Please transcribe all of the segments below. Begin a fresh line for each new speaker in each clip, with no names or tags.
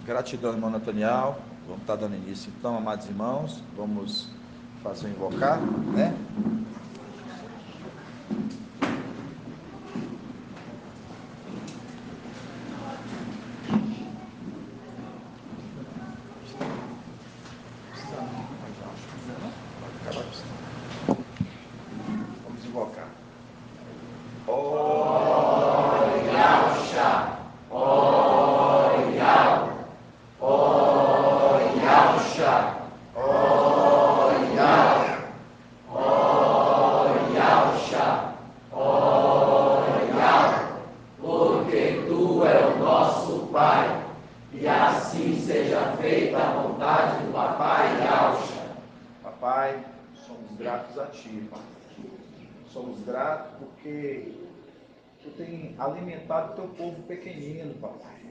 Gratidão, irmão Nathaniel. Vamos estar dando início então, amados irmãos. Vamos fazer um invocar, né? Vamos invocar.
Porque tu é o nosso Pai, e assim seja feita a vontade do Papai Yaucha.
Papai, somos gratos a Ti, Pai. Somos gratos porque Tu tem alimentado o Teu povo pequenino, Papai.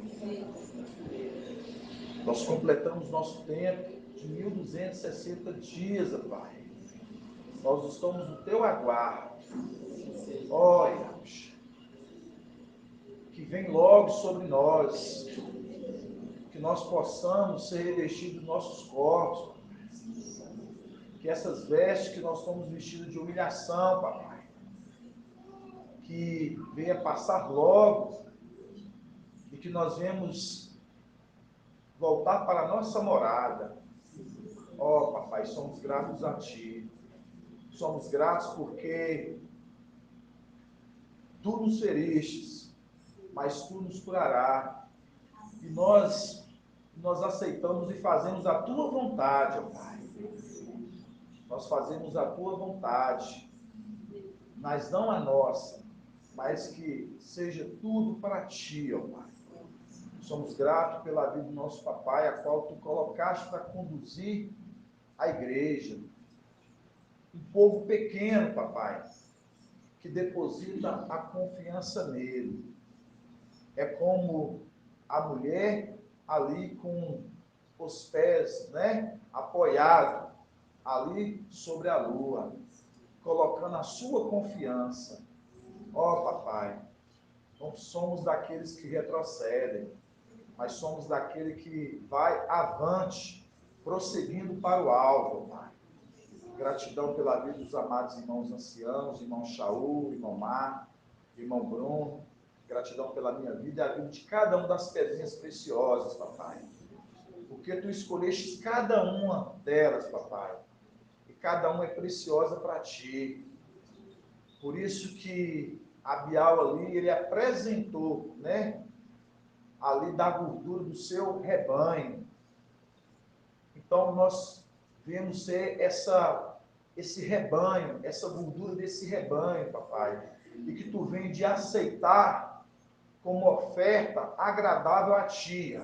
Nós completamos nosso tempo de 1260 dias, Pai. Nós estamos no Teu aguardo. Ó, Yaucha, que vem logo sobre nós, que nós possamos ser revestidos dos nossos corpos, que essas vestes que nós estamos vestidos de humilhação, Papai, que venha passar logo e que nós venhamos voltar para a nossa morada. Ó, Papai, somos gratos a Ti. Somos gratos porque Tu nos feristes, mas Tu nos curará. E nós aceitamos e fazemos a Tua vontade, ó Pai. Nós fazemos a Tua vontade, mas não a nossa, mas que seja tudo para Ti, ó Pai. Somos gratos pela vida do nosso papai, a qual Tu colocaste para conduzir a igreja. Um povo pequeno, papai, que deposita a confiança nele. É como a mulher ali com os pés, né, apoiados ali sobre a lua, colocando a sua confiança. Ó, papai, não somos daqueles que retrocedem, mas somos daquele que vai avante, prosseguindo para o alvo, Pai. Gratidão pela vida dos amados irmãos anciãos, irmão Shaul, irmão Mar, irmão Bruno. Gratidão pela minha vida e a vida de cada uma das pedrinhas preciosas, papai. Porque tu escolheste cada uma delas, papai. E cada uma é preciosa para ti. Por isso que Abial ali, ele apresentou, né? Ali da gordura do seu rebanho. Então nós devemos ser esse rebanho, essa gordura desse rebanho, papai, e que tu vem de aceitar como oferta agradável a ti.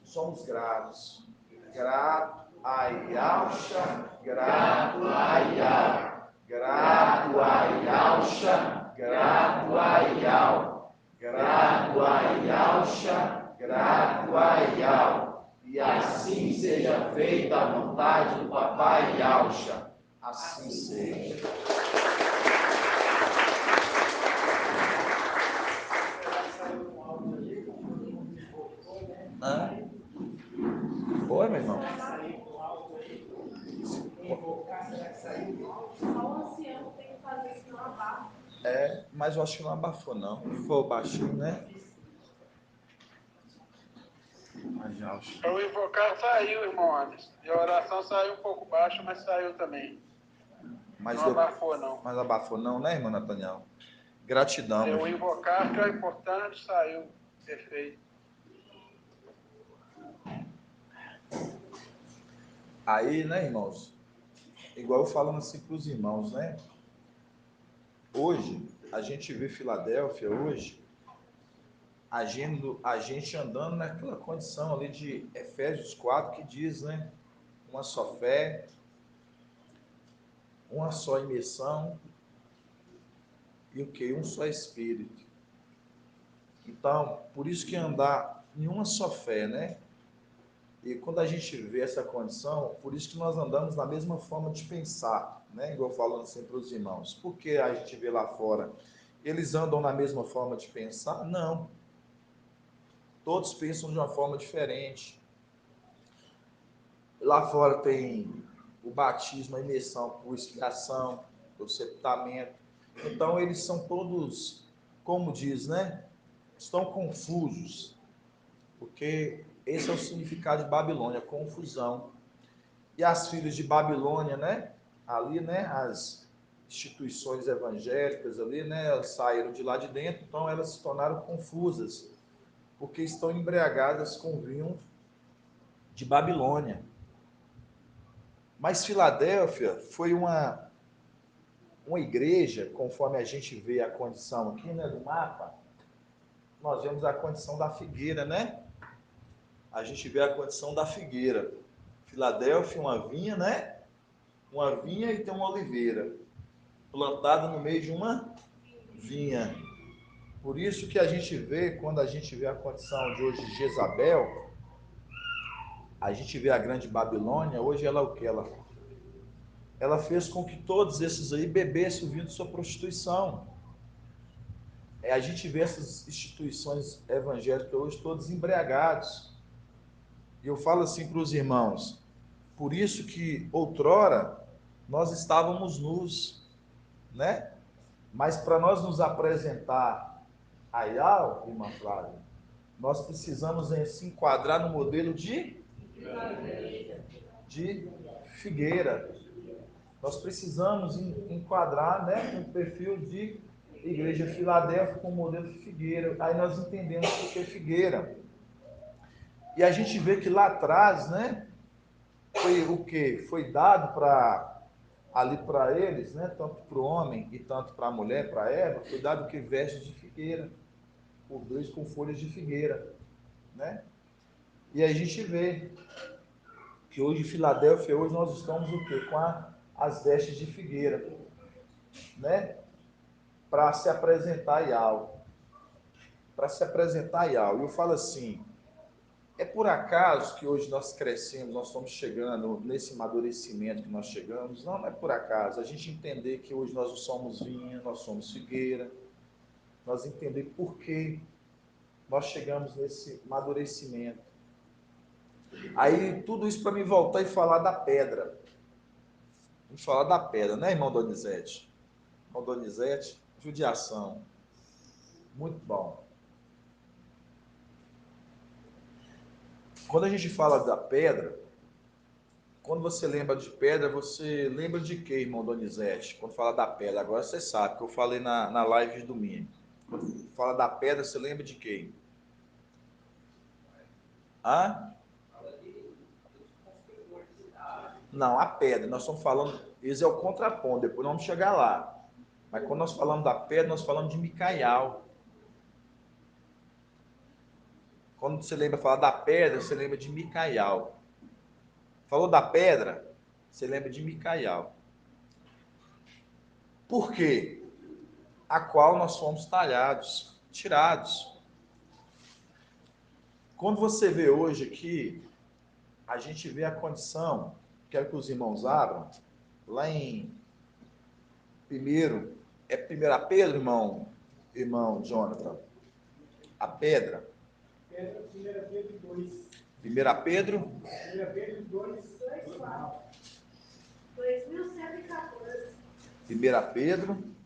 Somos gratos. Grato a Yaucha, grato a Yau, grato a Yaucha, grato a Yau, grato a Yaucha, grato a Yau. E assim seja feita a vontade do Papai Yaucha. Assim seja. Oi, meu irmão. Mas eu acho que não abafou, não. Foi baixinho, né?
O invocar saiu, irmão Anderson. E a oração saiu um pouco baixo, mas saiu também. Não abafou, não.
Mas abafou, não, né, irmão Nathaniel? Gratidão.
O invocar, que é importante, saiu perfeito.
Aí, né, irmãos? Igual eu falando assim para os irmãos, né? Hoje, a gente vê Filadélfia, hoje, a gente andando naquela condição ali de Efésios 4, que diz, né? Uma só fé, uma só imersão e o que? Um só Espírito. Então, por isso que andar em uma só fé, né? E quando a gente vê essa condição, por isso que nós andamos na mesma forma de pensar, né? Igual falando assim para os irmãos. Porque a gente vê lá fora, eles andam na mesma forma de pensar? Não. Todos pensam de uma forma diferente. Lá fora tem o batismo, a imersão por expiação, por sepultamento. Então, eles são todos, como diz, né? Estão confusos. Porque esse é o significado de Babilônia, confusão. E as filhas de Babilônia, né? Ali, né? As instituições evangélicas ali, né? Elas saíram de lá de dentro, então elas se tornaram confusas, porque estão embriagadas com o vinho de Babilônia. Mas Filadélfia foi uma igreja, conforme a gente vê a condição aqui, né, do mapa, nós vemos a condição da figueira, né? A gente vê a condição da figueira. Filadélfia, uma vinha, né? Uma vinha e tem uma oliveira, plantada no meio de uma vinha. Por isso que a gente vê, quando a gente vê a condição de hoje de Jezabel, a gente vê a grande Babilônia, hoje ela é o que? Ela fez com que todos esses aí bebessem o vinho de sua prostituição. A gente vê essas instituições evangélicas hoje todos embriagados. E eu falo assim para os irmãos, por isso que outrora nós estávamos nus, né? Mas para nós nos apresentar a Yahweh, irmã Flávia, nós precisamos se enquadrar no modelo de figueira. Nós precisamos enquadrar, né, no perfil de igreja Filadélfia com o modelo de figueira. Aí nós entendemos o que é figueira. E a gente vê que lá atrás, né, foi o que foi dado ali para eles, né, tanto para o homem e tanto para a mulher, para Eva, foi dado o que? Vestes de figueira, por dois com folhas de figueira, né? E a gente vê que hoje em Filadélfia, hoje nós estamos o quê? Com as vestes de figueira, né? Para se apresentar a Yahweh. Para se apresentar a Yahweh. Eu falo assim, é por acaso que hoje nós crescemos, nós estamos chegando nesse amadurecimento que nós chegamos? Não, não é por acaso. A gente entender que hoje nós não somos vinha, nós somos figueira. Nós entender por que nós chegamos nesse amadurecimento. Aí, tudo isso para me voltar e falar da pedra. Vamos falar da pedra, né, irmão Donizete? Irmão Donizete, judiação. Muito bom. Quando a gente fala da pedra, quando você lembra de pedra, você lembra de quê, irmão Donizete? Quando fala da pedra, agora você sabe, que eu falei na live de domingo. Quando fala da pedra, você lembra de quem? Hã? Não, a pedra, nós estamos falando, esse é o contraponto, depois nós vamos chegar lá. Mas quando nós falamos da pedra, nós falamos de Micaial. Quando você lembra falar da pedra, você lembra de Micaial. Falou da pedra, você lembra de Micaial. Por quê? A qual nós fomos talhados, tirados. Quando você vê hoje aqui, a gente vê a condição, quero que os irmãos abram, lá em primeiro, é 1 Pedro, irmão Jonathan? A pedra.
1 Pedro 2.
1 Pedro?
1 Pedro 2, 4.
2114.
1 Pedro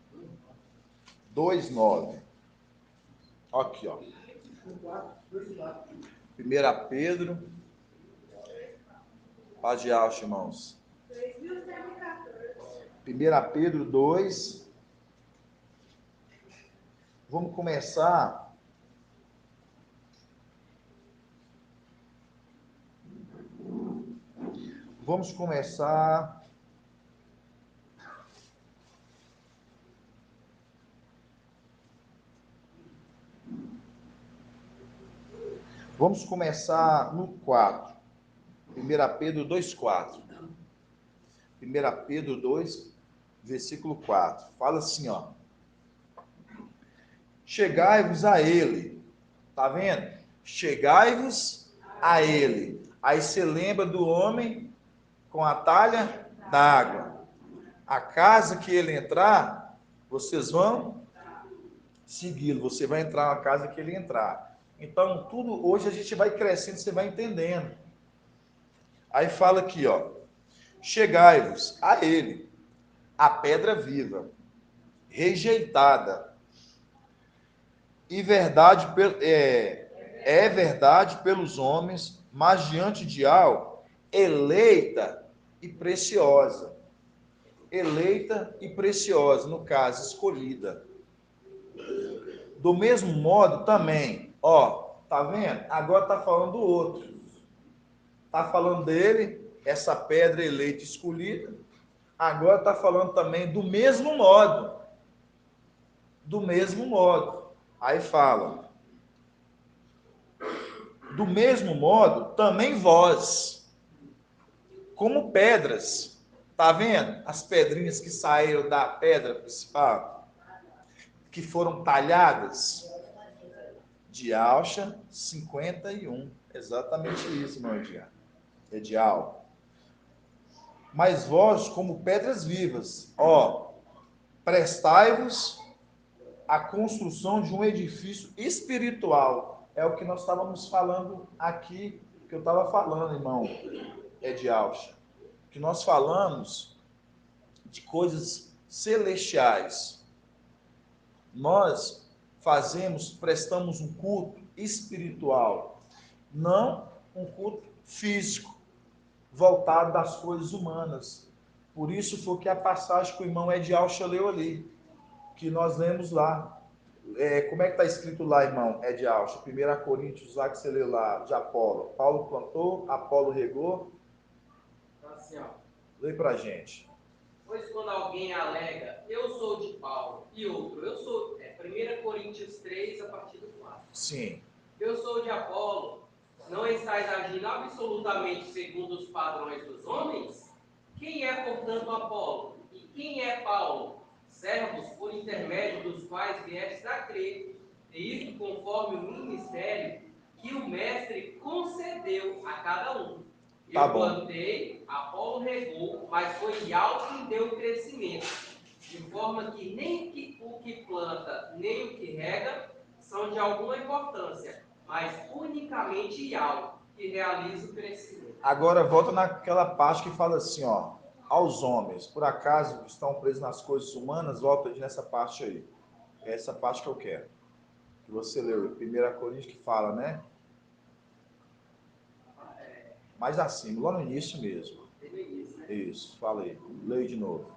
2:9. Aqui, ó. 1 Pedro. Paz de alto, irmãos. 1 Pedro 2. Vamos começar. Vamos começar. Vamos começar no 4. 1 Pedro 2:4. 1 Pedro 2, versículo 4. Fala assim, ó. Chegai-vos a ele. Tá vendo? Chegai-vos a ele. Aí você lembra do homem com a talha d'água. A casa que ele entrar, vocês vão segui-lo. Você vai entrar na casa que ele entrar. Então, tudo hoje a gente vai crescendo, você vai entendendo. Aí fala aqui, ó. Chegai-vos a ele, a pedra viva, rejeitada, e verdade é verdade pelos homens, mas diante de algo, eleita e preciosa. Eleita e preciosa, no caso, escolhida. Do mesmo modo também, ó, tá vendo? Agora tá falando do outro. Tá falando dele, essa pedra eleita e escolhida. Agora tá falando também do mesmo modo. Do mesmo modo. Aí fala: do mesmo modo, também vós, como pedras, tá vendo? As pedrinhas que saíram da pedra principal, que foram talhadas, de Alcha 51. Exatamente isso, meu Edgar. Edial. Mas vós, como pedras vivas, ó, prestai-vos a construção de um edifício espiritual. É o que nós estávamos falando aqui, que eu estava falando, irmão Edialcha. Que nós falamos de coisas celestiais. Nós prestamos um culto espiritual, não um culto físico, voltado das coisas humanas. Por isso foi que a passagem que o irmão Edialcha leu ali, que nós lemos lá. Como é que está escrito lá, irmão Edialcha? 1 Coríntios, lá que você leu lá, de Apolo. Paulo plantou, Apolo regou.
Assim, ó.
Lê pra gente.
Pois quando alguém alega, eu sou de Paulo, e outro, eu sou, 1 Coríntios 3, a partir do 4.
Sim.
Eu sou de Apolo, não estáis agindo absolutamente segundo os padrões dos homens? Quem é, portanto, Apolo? E quem é Paulo? Servos por intermédio dos quais viestes a crer, e isto conforme o ministério que o mestre concedeu a cada um.
Tá
Eu
bom.
plantei, Apolo regou, mas foi Yahweh quem deu o crescimento. De forma que nem o que planta, nem o que rega são de alguma importância, mas unicamente Yahweh que realiza o crescimento.
Agora volta naquela parte que fala assim, ó, aos homens, por acaso estão presos nas coisas humanas, volta nessa parte aí. É essa parte que eu quero. Que você leu, 1 Coríntios que fala, né? Mais acima, lá no início mesmo. Isso, fala aí. Leio de novo.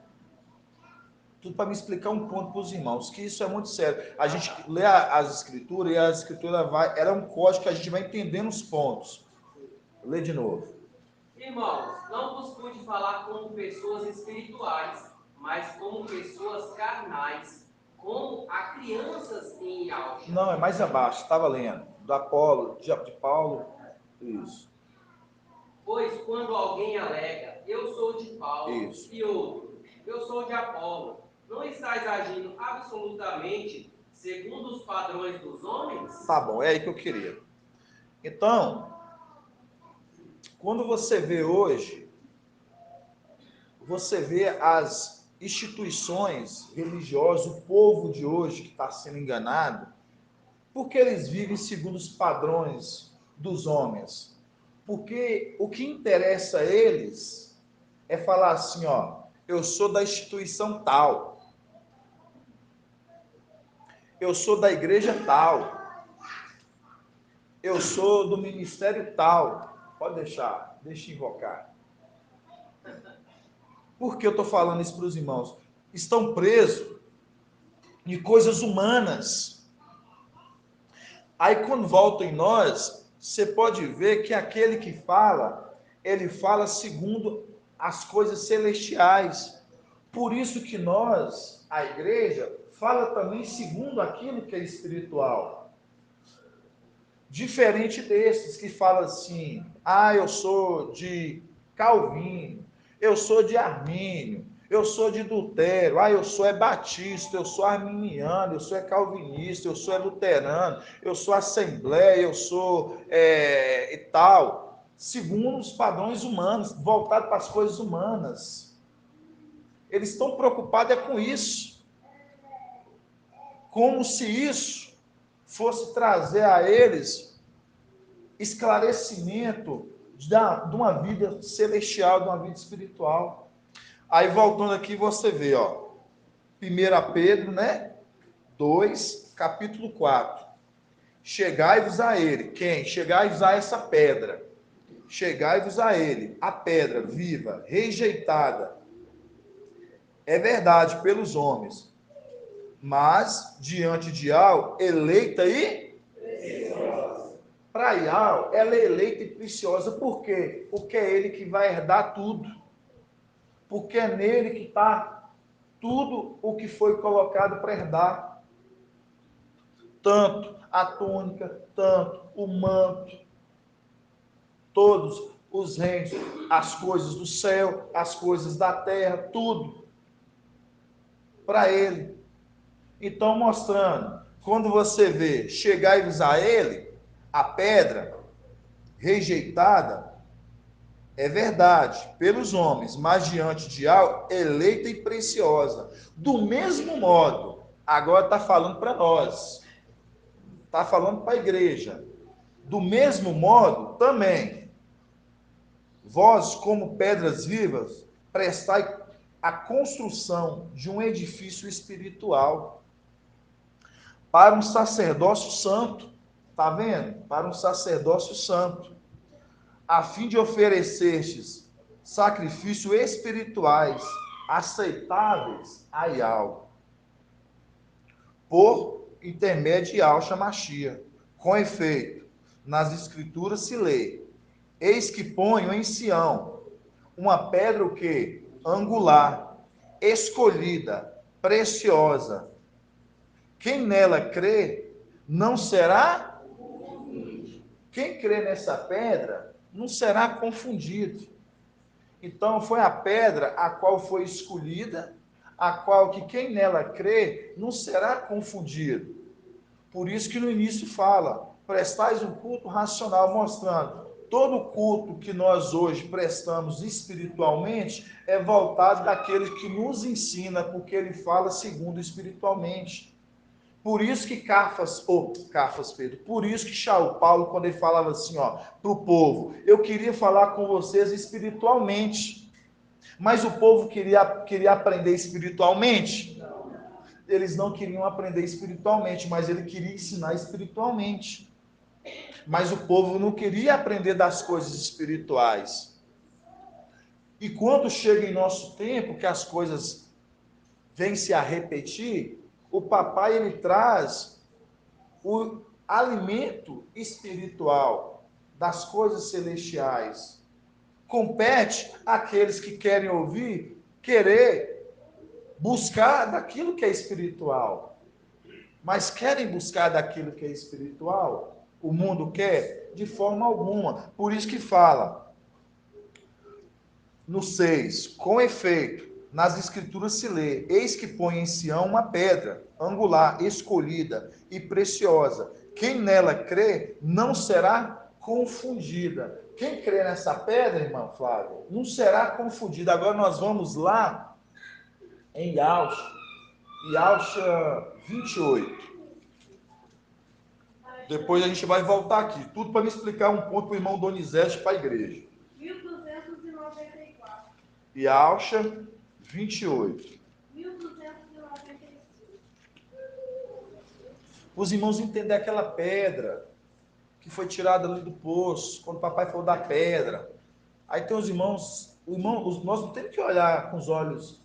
Tudo para me explicar um ponto para os irmãos, que isso é muito sério. A gente lê as escrituras e a escritura ela é um código que a gente vai entendendo os pontos. Lê de novo.
Irmãos, não vos pude falar como pessoas espirituais, mas como pessoas carnais, como a crianças em Yahweh.
Não, é mais abaixo, estava lendo. Do Apolo, de Paulo. Isso.
Pois quando alguém alega, eu sou de Paulo,
Isso.
e outro, eu sou de Apolo, não estáis agindo absolutamente segundo os padrões dos homens?
Tá bom, é aí que eu queria. Então, quando você vê hoje, você vê as instituições religiosas, o povo de hoje que está sendo enganado, porque eles vivem segundo os padrões dos homens. Porque o que interessa a eles é falar assim, ó, eu sou da instituição tal, eu sou da igreja tal, eu sou do ministério tal. Pode deixar, deixa eu invocar. Por que eu estou falando isso para os irmãos? Estão presos em coisas humanas. Aí quando volta em nós, você pode ver que aquele que fala, ele fala segundo as coisas celestiais. Por isso que nós, a igreja, fala também segundo aquilo que é espiritual. Diferente desses que falam assim, eu sou de Calvino, eu sou de Armínio, eu sou de Lutero, eu sou batista, eu sou arminiano, eu sou calvinista, eu sou luterano, eu sou assembleia, eu sou e tal, segundo os padrões humanos, voltado para as coisas humanas. Eles estão preocupados com isso, como se isso fosse trazer a eles esclarecimento de uma vida celestial, de uma vida espiritual. Aí, voltando aqui, você vê, ó, 1 Pedro, né? 2, capítulo 4. Chegai-vos a ele. Quem? Chegai-vos a essa pedra. Chegai-vos a ele, a pedra viva, rejeitada. É verdade, pelos homens, mas diante de Al, eleita e preciosa. Para Al, ela é eleita e preciosa. Por quê? Porque é ele que vai herdar tudo. Porque é nele que está tudo o que foi colocado para herdar. Tanto a túnica, tanto o manto, todos os reinos, as coisas do céu, as coisas da terra, tudo para ele. Então, mostrando, quando você vê, chegai-vos a ele, a pedra rejeitada, é verdade, pelos homens, mas diante de algo, eleita e preciosa. Do mesmo modo, agora está falando para nós, está falando para a igreja. Do mesmo modo, também, vós, como pedras vivas, prestai a construção de um edifício espiritual para um sacerdócio santo, está vendo? Para um sacerdócio santo, a fim de oferecestes sacrifícios espirituais aceitáveis a Yahweh, por intermédio de Yahshua Mashiach. Com efeito, nas escrituras se lê: eis que ponho em Sião uma pedra o quê? Angular, escolhida, preciosa. Quem nela crê não será. Quem crê nessa pedra não será confundido. Então foi a pedra a qual foi escolhida, a qual que quem nela crê não será confundido. Por isso que no início fala: prestais um culto racional, mostrando todo culto que nós hoje prestamos espiritualmente é voltado daquele que nos ensina, porque ele fala segundo espiritualmente. Por isso que Pedro, por isso que Paulo, quando ele falava assim, ó, para o povo, eu queria falar com vocês espiritualmente, mas o povo queria aprender espiritualmente? Eles não queriam aprender espiritualmente, mas ele queria ensinar espiritualmente. Mas o povo não queria aprender das coisas espirituais. E quando chega em nosso tempo, que as coisas vêm se a repetir, o papai ele traz o alimento espiritual das coisas celestiais. Compete àqueles que querem ouvir, querer buscar daquilo que é espiritual. Mas querem buscar daquilo que é espiritual? O mundo quer? De forma alguma. Por isso que fala no 6, com efeito, nas escrituras se lê: eis que põe em Sião uma pedra angular, escolhida e preciosa. Quem nela crê não será confundida. Quem crê nessa pedra, irmão Flávio, não será confundida. Agora nós vamos lá em Yahshua 28. Depois a gente vai voltar aqui. Tudo para me explicar um ponto para o irmão Donizete para a igreja.
1294.
Yahshua 28.
1295.
Os irmãos entender aquela pedra que foi tirada ali do poço, quando o papai falou da pedra. Aí tem os irmãos, nós não temos que olhar com os olhos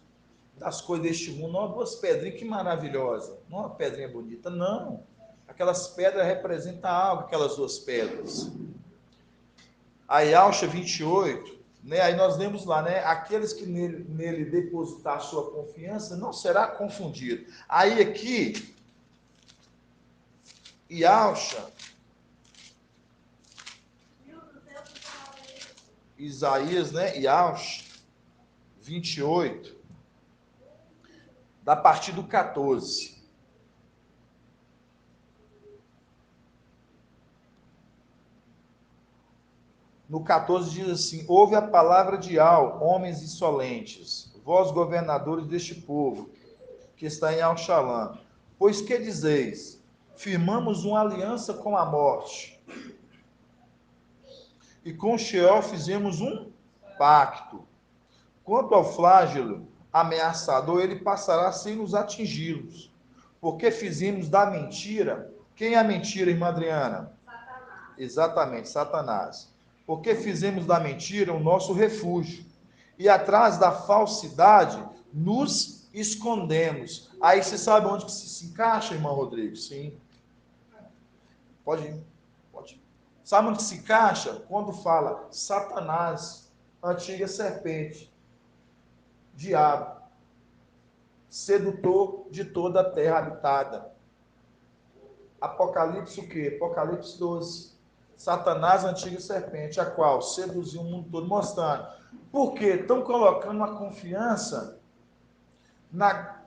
das coisas deste mundo, não, duas pedrinhas, que maravilhosa, não uma pedrinha bonita, não. Aquelas pedras representam algo, aquelas duas pedras. A Yahshua 28, né, aí nós lemos lá, né, aqueles que nele depositar a sua confiança não será confundido. Aí aqui, Yahshua, Isaías, né, Yahshua 28, da partir do 14. No 14 diz assim: ouve a palavra de Al, homens insolentes, vós governadores deste povo, que está em Al-Shalom. Pois que dizeis? firmamos uma aliança com a morte. E com Sheol fizemos um pacto. Quanto ao flágelo ameaçador, ele passará sem nos atingi-los. Porque fizemos da mentira. Quem é a mentira, irmã Adriana?
Satanás.
Exatamente, Satanás. Porque fizemos da mentira o nosso refúgio. E atrás da falsidade nos escondemos. Aí você sabe onde que se encaixa, irmão Rodrigo? Sim. Pode ir. Pode ir. Sabe onde que se encaixa? Quando fala Satanás, antiga serpente, diabo, sedutor de toda a terra habitada. Apocalipse o quê? Apocalipse 12. Satanás, antiga serpente, a qual seduziu o mundo todo, mostrando. Por quê? Estão colocando uma confiança na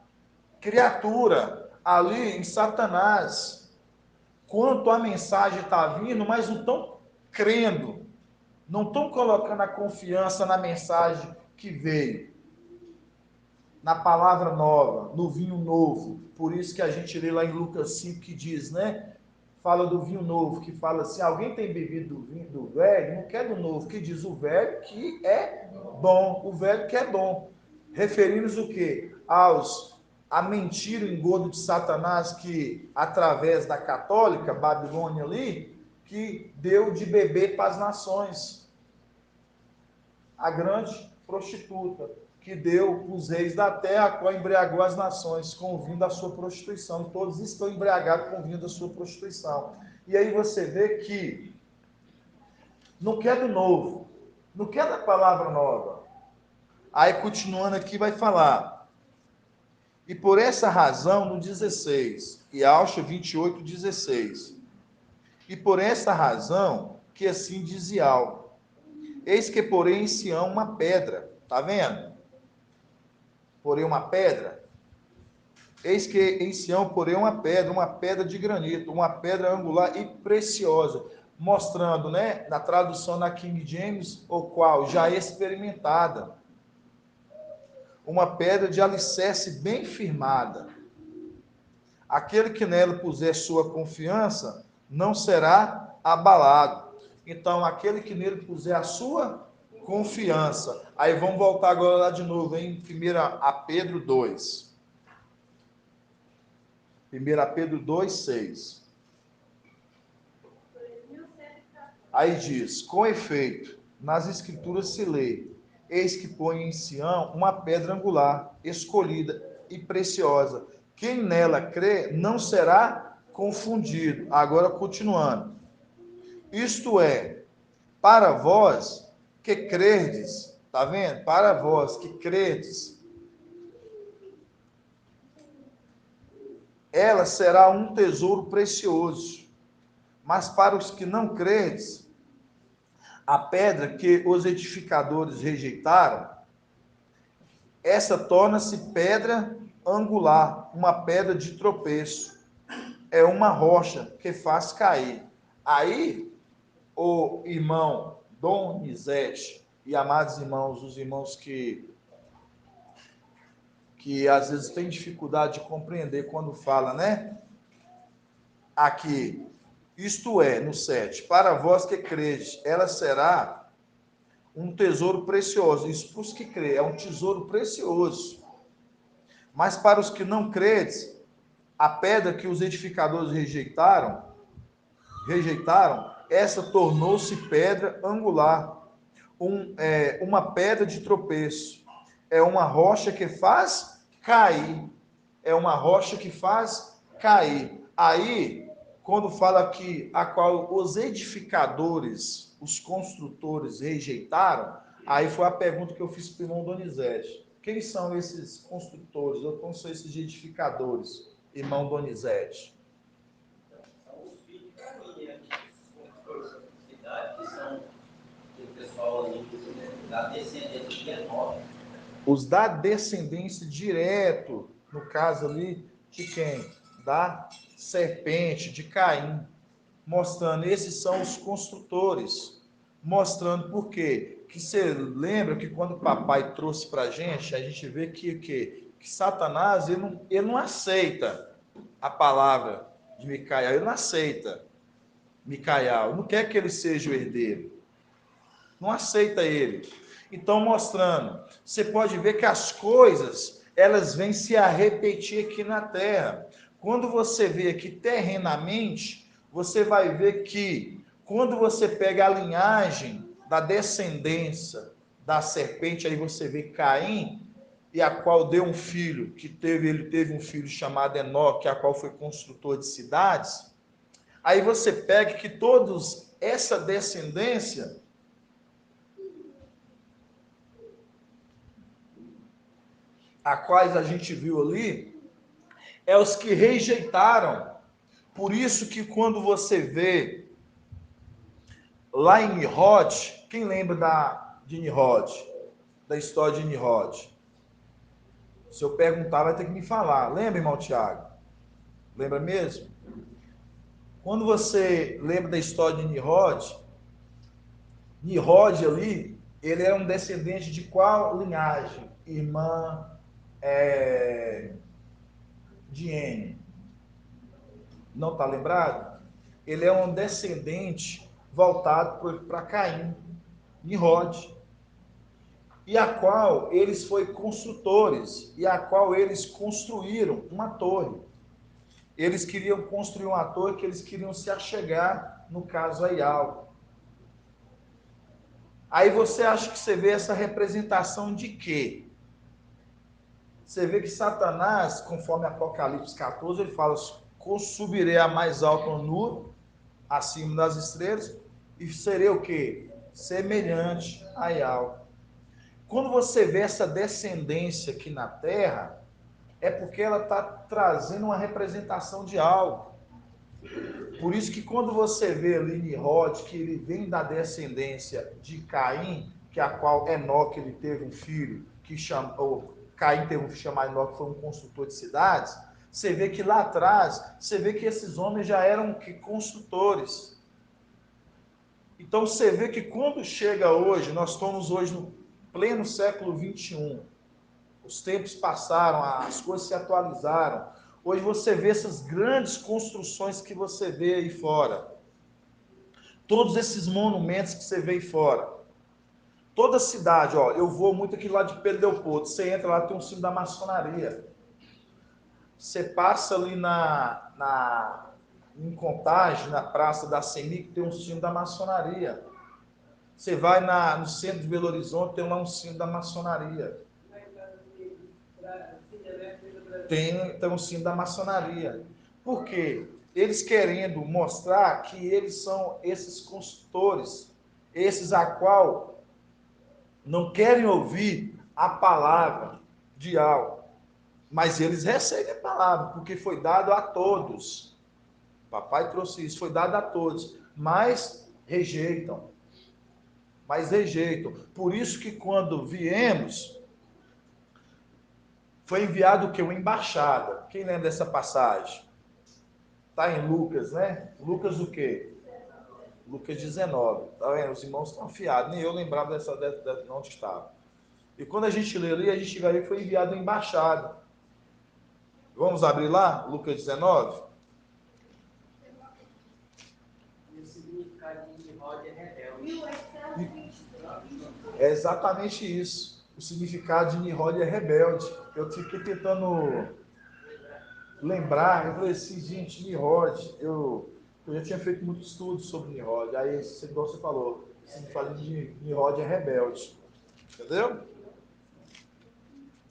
criatura, ali em Satanás. Quanto a mensagem está vindo, mas não estão crendo. Não estão colocando a confiança na mensagem que veio. Na palavra nova, no vinho novo. Por isso que a gente lê lá em Lucas 5 que diz, né? Fala do vinho novo, que fala assim, alguém tem bebido do vinho do velho? Não quer do novo, que diz o velho que é bom, o velho que é bom. Referindo-nos o quê? A mentira, o engodo de Satanás que, através da católica, Babilônia ali, que deu de beber para as nações. A grande prostituta, que deu os reis da terra, a qual embriagou as nações com o vinho da sua prostituição. Todos estão embriagados com o vinho da sua prostituição. E aí você vê que não quer do novo, não quer da palavra nova. Aí, continuando aqui, vai falar. E por essa razão, no 16, e Alcha 28, 16. E por essa razão, que assim dizia Al, eis que porém em Sião uma pedra, tá vendo? Porém uma pedra, eis que em Sião, porém uma pedra de granito, uma pedra angular e preciosa, mostrando, né, na tradução na King James, o qual já é experimentada, uma pedra de alicerce bem firmada. Aquele que nela puser sua confiança não será abalado. Então, aquele que nele puser a sua confiança. Aí vamos voltar agora lá de novo, em 1 Pedro 2. 1 Pedro 2, 6. Aí diz, com efeito, nas escrituras se lê, eis que põe em Sião uma pedra angular, escolhida e preciosa. Quem nela crê não será confundido. Agora, continuando. Isto é, para vós que credes, tá vendo? Para vós que credes, ela será um tesouro precioso. Mas para os que não credes, a pedra que os edificadores rejeitaram, essa torna-se pedra angular, uma pedra de tropeço. É uma rocha que faz cair. Aí, o irmão Donizete e amados irmãos, os irmãos que às vezes têm dificuldade de compreender quando fala, né? Aqui, isto é, no 7, para vós que credes, ela será um tesouro precioso. Isso para os que creem, é um tesouro precioso. Mas para os que não credes, a pedra que os edificadores rejeitaram, essa tornou-se pedra angular, uma pedra de tropeço. É uma rocha que faz cair. É uma rocha que faz cair. Aí, quando fala que a qual os edificadores, os construtores rejeitaram, aí foi a pergunta que eu fiz para o irmão Donizete. Quem são esses construtores? Ou quem são esses edificadores, irmão Donizete?
São os filhos de Caim, né? Os construtores da cidade, que são o pessoal ali da descendência de Enoque.
Os da descendência direto, no caso ali, de quem? Da serpente, de Caim. Mostrando, esses são os construtores. Mostrando por quê? Que você lembra que quando o papai trouxe para a gente vê que Satanás, ele não aceita a palavra de Micael, ele não aceita Micael, não quer que ele seja o herdeiro, não aceita ele. Então, mostrando, você pode ver que as coisas, elas vêm se a repetir aqui na terra. Quando você vê aqui terrenamente, você vai ver que, quando você pega a linhagem da descendência da serpente, aí você vê Caim, e a qual deu um filho, ele teve um filho chamado Enoque, a qual foi construtor de cidades. Aí você pega que todos, essa descendência, a quais a gente viu ali, é os que rejeitaram. Por isso que quando você vê lá em Nimrod, quem lembra de Nimrod? Da história de Nimrod? Se eu perguntar, vai ter que me falar. Lembra, irmão Tiago? Lembra mesmo? Quando você lembra da história de Nimrod, Nimrod ali, ele era um descendente de qual linhagem? Irmã de Ene. Não está lembrado? Ele é um descendente voltado para Caim, Nimrod, e a qual eles foram construtores, e a qual eles construíram uma torre. Eles queriam construir uma torre que eles queriam se achegar, no caso, a Yahweh. Aí você acha que você vê essa representação de quê? Você vê que Satanás, conforme Apocalipse 14, ele fala: subirei a mais alta nuvem, acima das estrelas, e serei o quê? Semelhante a Yahweh. Quando você vê essa descendência aqui na terra, é porque ela está trazendo uma representação de algo. Por isso que quando você vê ali Nimrod, que ele vem da descendência de Caim, que a qual Enoque ele teve um filho, Caim teve um filho chamado Enoque, que foi um construtor de cidades, você vê que lá atrás, você vê que esses homens já eram construtores. Então você vê que quando chega hoje, nós estamos hoje no pleno século 21, os tempos passaram, as coisas se atualizaram. Hoje você vê essas grandes construções que você vê aí fora. Todos esses monumentos que você vê aí fora. Toda cidade, ó, eu vou muito aqui lá de Pedro Leopoldo, você entra lá, tem um símbolo da maçonaria. Você passa ali em Contagem, na Praça da Semic, tem um símbolo da maçonaria. Você vai no centro de Belo Horizonte, tem lá um símbolo da maçonaria. Tem um símbolo da maçonaria. Por quê? Eles querendo mostrar que eles são esses construtores, esses a qual não querem ouvir a palavra de algo, mas eles recebem a palavra, porque foi dado a todos. Papai trouxe isso, foi dado a todos, mas rejeitam. Por isso que quando viemos, foi enviado o quê? Uma embaixada. Quem lembra dessa passagem? Está em Lucas, né? Lucas o quê? Lucas 19. Tá vendo? Os irmãos estão afiados. Nem eu lembrava dessa onde estava. E quando a gente lê ali, a gente vai ver que foi enviado uma embaixada. Vamos abrir lá? Lucas 19?
E o significado de Nimrod é rebelde.
É exatamente isso. O significado de Nimrod é rebelde. Eu fiquei tentando lembrar, eu falei assim, gente, Nimrod, eu já tinha feito muito estudo sobre Nimrod, aí igual você falou, o significado de Nimrod é rebelde. Entendeu?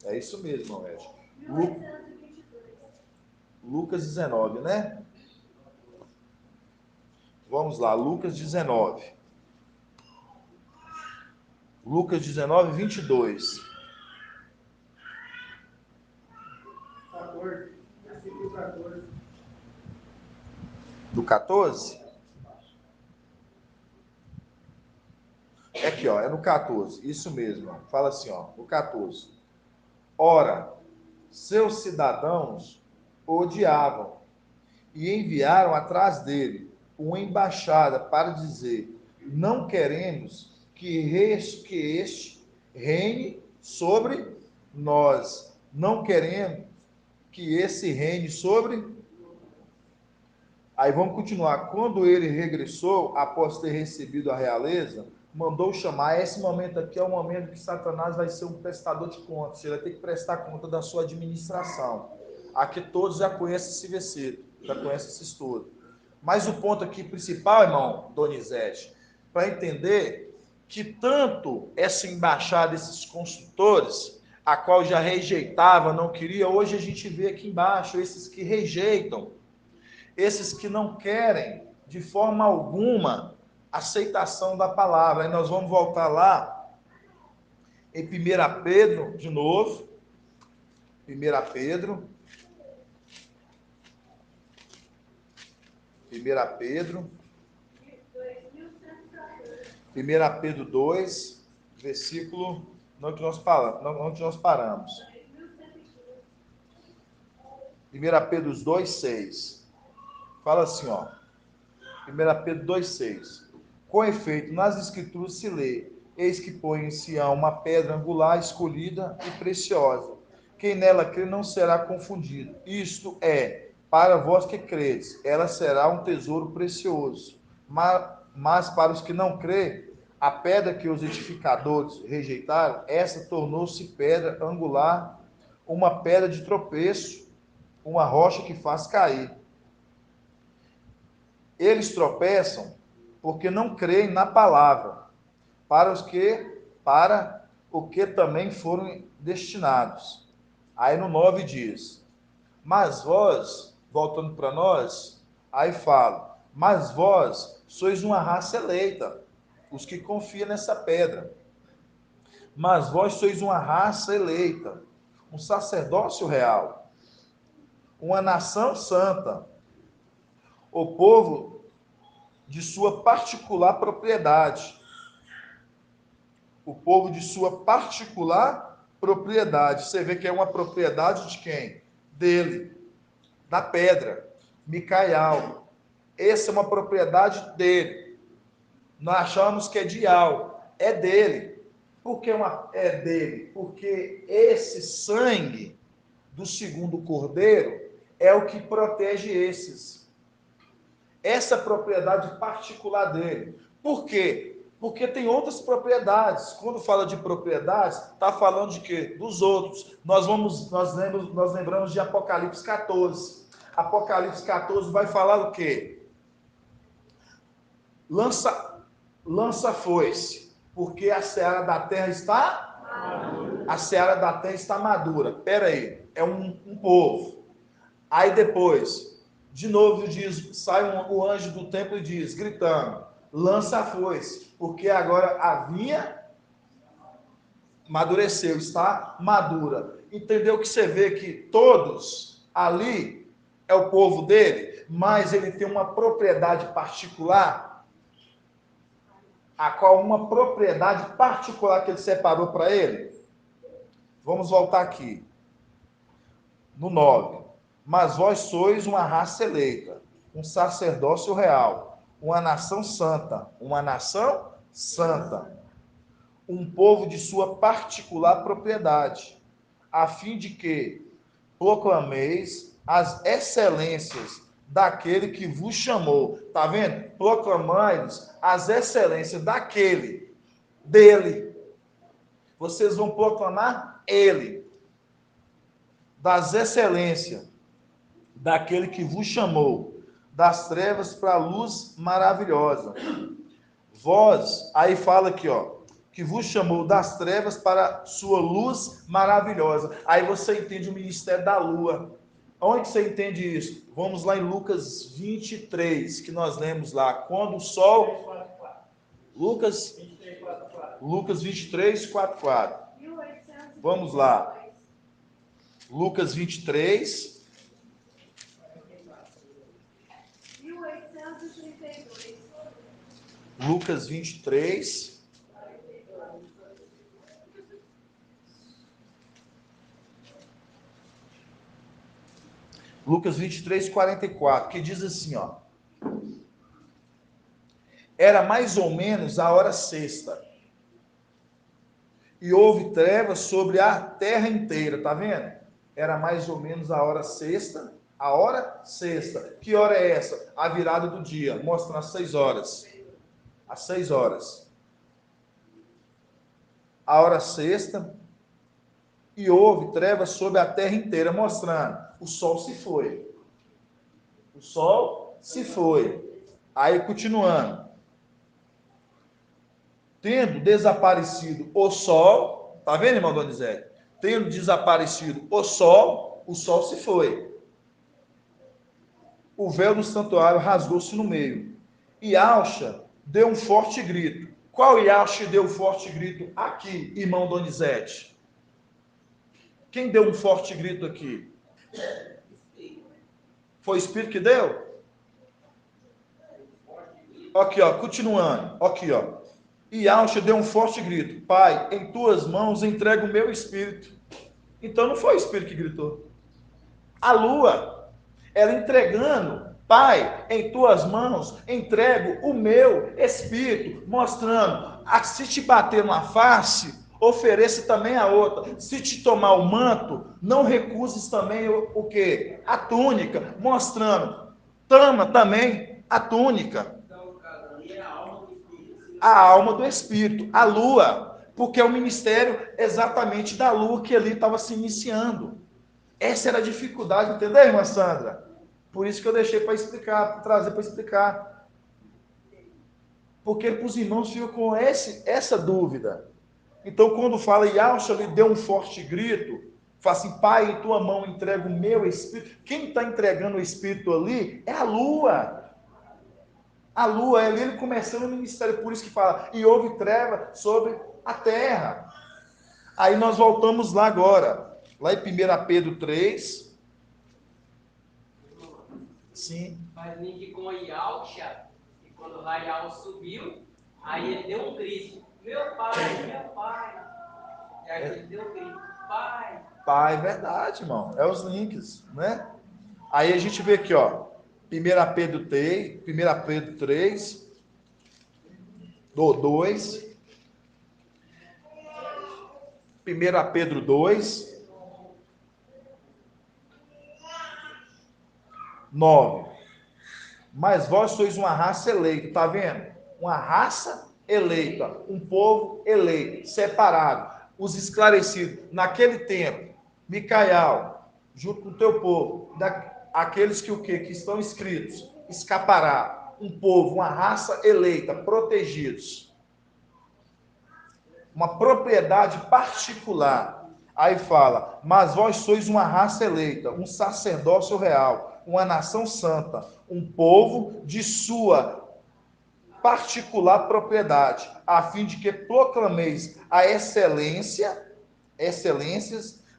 É isso mesmo, irmão Ed. Lucas 19, né? Vamos lá, Lucas 19. Lucas 19, 22.
14. Versículo 14.
Do 14? É aqui, ó, é no 14. Isso mesmo, ó. Fala assim, ó, no 14. Ora, seus cidadãos o odiavam e enviaram atrás dele uma embaixada para dizer: não queremos que este reine sobre nós. Não queremos que esse reine sobre. Aí vamos continuar. Quando ele regressou, após ter recebido a realeza, mandou chamar. Esse momento aqui é o momento que Satanás vai ser um prestador de contas. Você vai ter que prestar conta da sua administração. Aqui todos já conhecem esse versículo, já conhecem esse estudo. Mas o ponto aqui principal, irmão Donizete, para entender que tanto essa embaixada, esses consultores, a qual já rejeitava, não queria, hoje a gente vê aqui embaixo esses que rejeitam, esses que não querem de forma alguma aceitação da palavra. Aí nós vamos voltar lá em 1 Pedro, de novo. 1 Pedro. 1 Pedro. 1 Pedro 2, versículo, onde nós paramos. 1 Pedro 2, 6. Fala assim, ó. 1 Pedro 2, 6. Com efeito, nas Escrituras se lê: eis que põe em Sião uma pedra angular, escolhida e preciosa. Quem nela crê não será confundido. Isto é, para vós que credes, ela será um tesouro precioso. Mas para os que não crê, a pedra que os edificadores rejeitaram, essa tornou-se pedra angular, uma pedra de tropeço, uma rocha que faz cair. Eles tropeçam porque não creem na palavra, para o que também foram destinados. Aí no 9 diz: mas vós, voltando para nós, aí fala: mas vós sois uma raça eleita, os que confiam nessa pedra. Mas vós sois uma raça eleita, um sacerdócio real, uma nação santa, o povo de sua particular propriedade. O povo de sua particular propriedade. Você vê que é uma propriedade de quem? Dele, da pedra, Micaial. Essa é uma propriedade dele. Nós achamos que é de Al, é dele. Por que é dele? Porque esse sangue do segundo cordeiro é o que protege esses. Essa propriedade particular dele. Por quê? Porque tem outras propriedades. Quando fala de propriedades, está falando de quê? Dos outros. Nós lembramos de Apocalipse 14. Apocalipse 14 vai falar o quê? Lança foice, porque a seara da terra está madura. A seara da terra está madura. Espera aí, é um povo. Aí depois, de novo sai o anjo do templo e diz, gritando: lança a foice, porque agora a vinha amadureceu, está madura. Entendeu que você vê que todos ali é o povo dele, mas ele tem uma propriedade particular, a qual uma propriedade particular que ele separou para ele. Vamos voltar aqui. No 9. Mas vós sois uma raça eleita, um sacerdócio real, uma nação santa, um povo de sua particular propriedade, a fim de que proclameis as excelências daquele que vos chamou. Tá vendo? Proclamai-vos as excelências dele. Vocês vão proclamar ele, das excelências daquele que vos chamou das trevas para a luz maravilhosa. Vós, aí fala aqui, ó, que vos chamou das trevas para sua luz maravilhosa. Aí você entende o ministério da lua. Onde você entende isso? Vamos lá em Lucas 23, que nós lemos lá. Quando o sol... Lucas 23, 4. Vamos lá. Lucas 23...
1832.
Lucas 23. Lucas 23, 44, que diz assim, ó. Era mais ou menos a hora sexta. E houve trevas sobre a terra inteira, tá vendo? Era mais ou menos a hora sexta, A hora sexta. Que hora é essa? A virada do dia, mostrando às 6 horas. Às 6 horas. A hora sexta. E houve trevas sobre a terra inteira, mostrando, o sol se foi. O sol se foi. Aí, continuando. Tendo desaparecido o sol, tá vendo, irmão Donizete? Tendo desaparecido o sol se foi. O véu do santuário rasgou-se no meio. E Alcha deu um forte grito. Qual Alcha deu um forte grito aqui, irmão Donizete? Quem deu um forte grito aqui? Foi o Espírito que deu? Aqui, ó, continuando. Aqui, ó. E Alcha deu um forte grito. Pai, em tuas mãos entrego o meu espírito. Então não foi o Espírito que gritou. A lua, ela entregando, Pai, em tuas mãos entrego o meu espírito, mostrando, se te bater uma face, ofereça também a outra. Se te tomar o manto, não recuses também o quê? A túnica, mostrando, toma também a túnica. A alma do espírito, a lua, porque é o ministério exatamente da lua que ali estava se iniciando. Essa era a dificuldade, entendeu, irmã Sandra? Por isso que eu deixei para explicar, trazer para explicar. Porque para os irmãos ficam com essa dúvida. Então, quando fala, Yahshua lhe deu um forte grito, fala assim, Pai, em tua mão entrego o meu espírito. Quem está entregando o espírito ali é a lua. A lua, é ali ele começando o ministério, por isso que fala, e houve treva sobre a terra. Aí nós voltamos lá agora. Lá em 1 Pedro 3. Sim.
Faz link com Yahshua, e quando Raial subiu, aí ele deu um grito, meu pai, meu pai. E aí ele deu um grito, pai.
Pai, verdade, irmão. É os links, né? Aí a gente vê aqui, ó. 1 Pedro 3, do 2. 1 Pedro 2. 9. Mas vós sois uma raça eleita, tá vendo? Uma raça eleita, um povo eleito, separado, os esclarecidos. Naquele tempo, Micael, junto com o teu povo, aqueles que o quê? Que estão inscritos, escapará. Um povo, uma raça eleita, protegidos. Uma propriedade particular. Aí fala, mas vós sois uma raça eleita, um sacerdócio real, uma nação santa, um povo de sua particular propriedade, a fim de que proclameis a excelências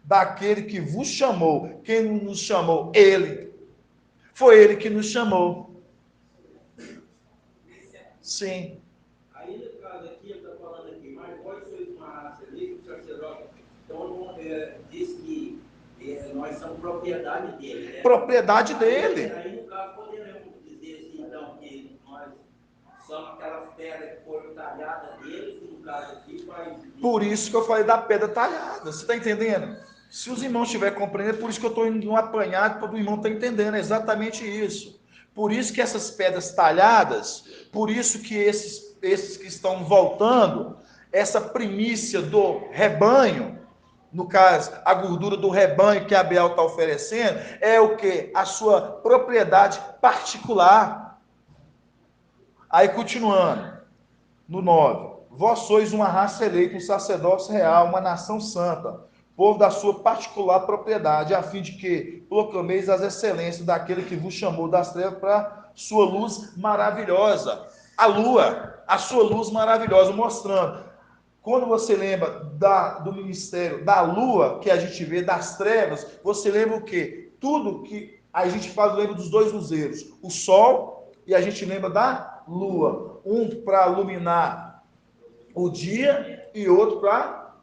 daquele que vos chamou. Quem nos chamou? Ele. Foi ele que nos chamou. Sim.
Aí no caso aqui, ele está falando aqui, mas vós sois uma raça eleita, um sacerdócio. Então, diz que nós somos propriedade dele, né?
Propriedade dele.
Aí, no caso, poderemos dizer assim, então, que nós somos aquelas pedras que foram talhadas dele, que no caso aqui faz...
Por isso que eu falei da pedra talhada, você está entendendo? Se os irmãos estiverem compreendendo, por isso que eu estou indo apanhado, todo irmão está entendendo, é exatamente isso. Por isso que essas pedras talhadas, por isso que esses que estão voltando, essa primícia do rebanho, no caso, a gordura do rebanho que Abel está oferecendo, é o quê? A sua propriedade particular. Aí, continuando, no 9. Vós sois uma raça eleita, um sacerdócio real, uma nação santa, povo da sua particular propriedade, a fim de que proclameis as excelências daquele que vos chamou das trevas para sua luz maravilhosa. A lua, a sua luz maravilhosa, mostrando. Quando você lembra do ministério da lua, que a gente vê, das trevas, você lembra o quê? Tudo que a gente faz, lembra dos dois luzeiros. O sol e a gente lembra da lua. Um para iluminar o dia e outro para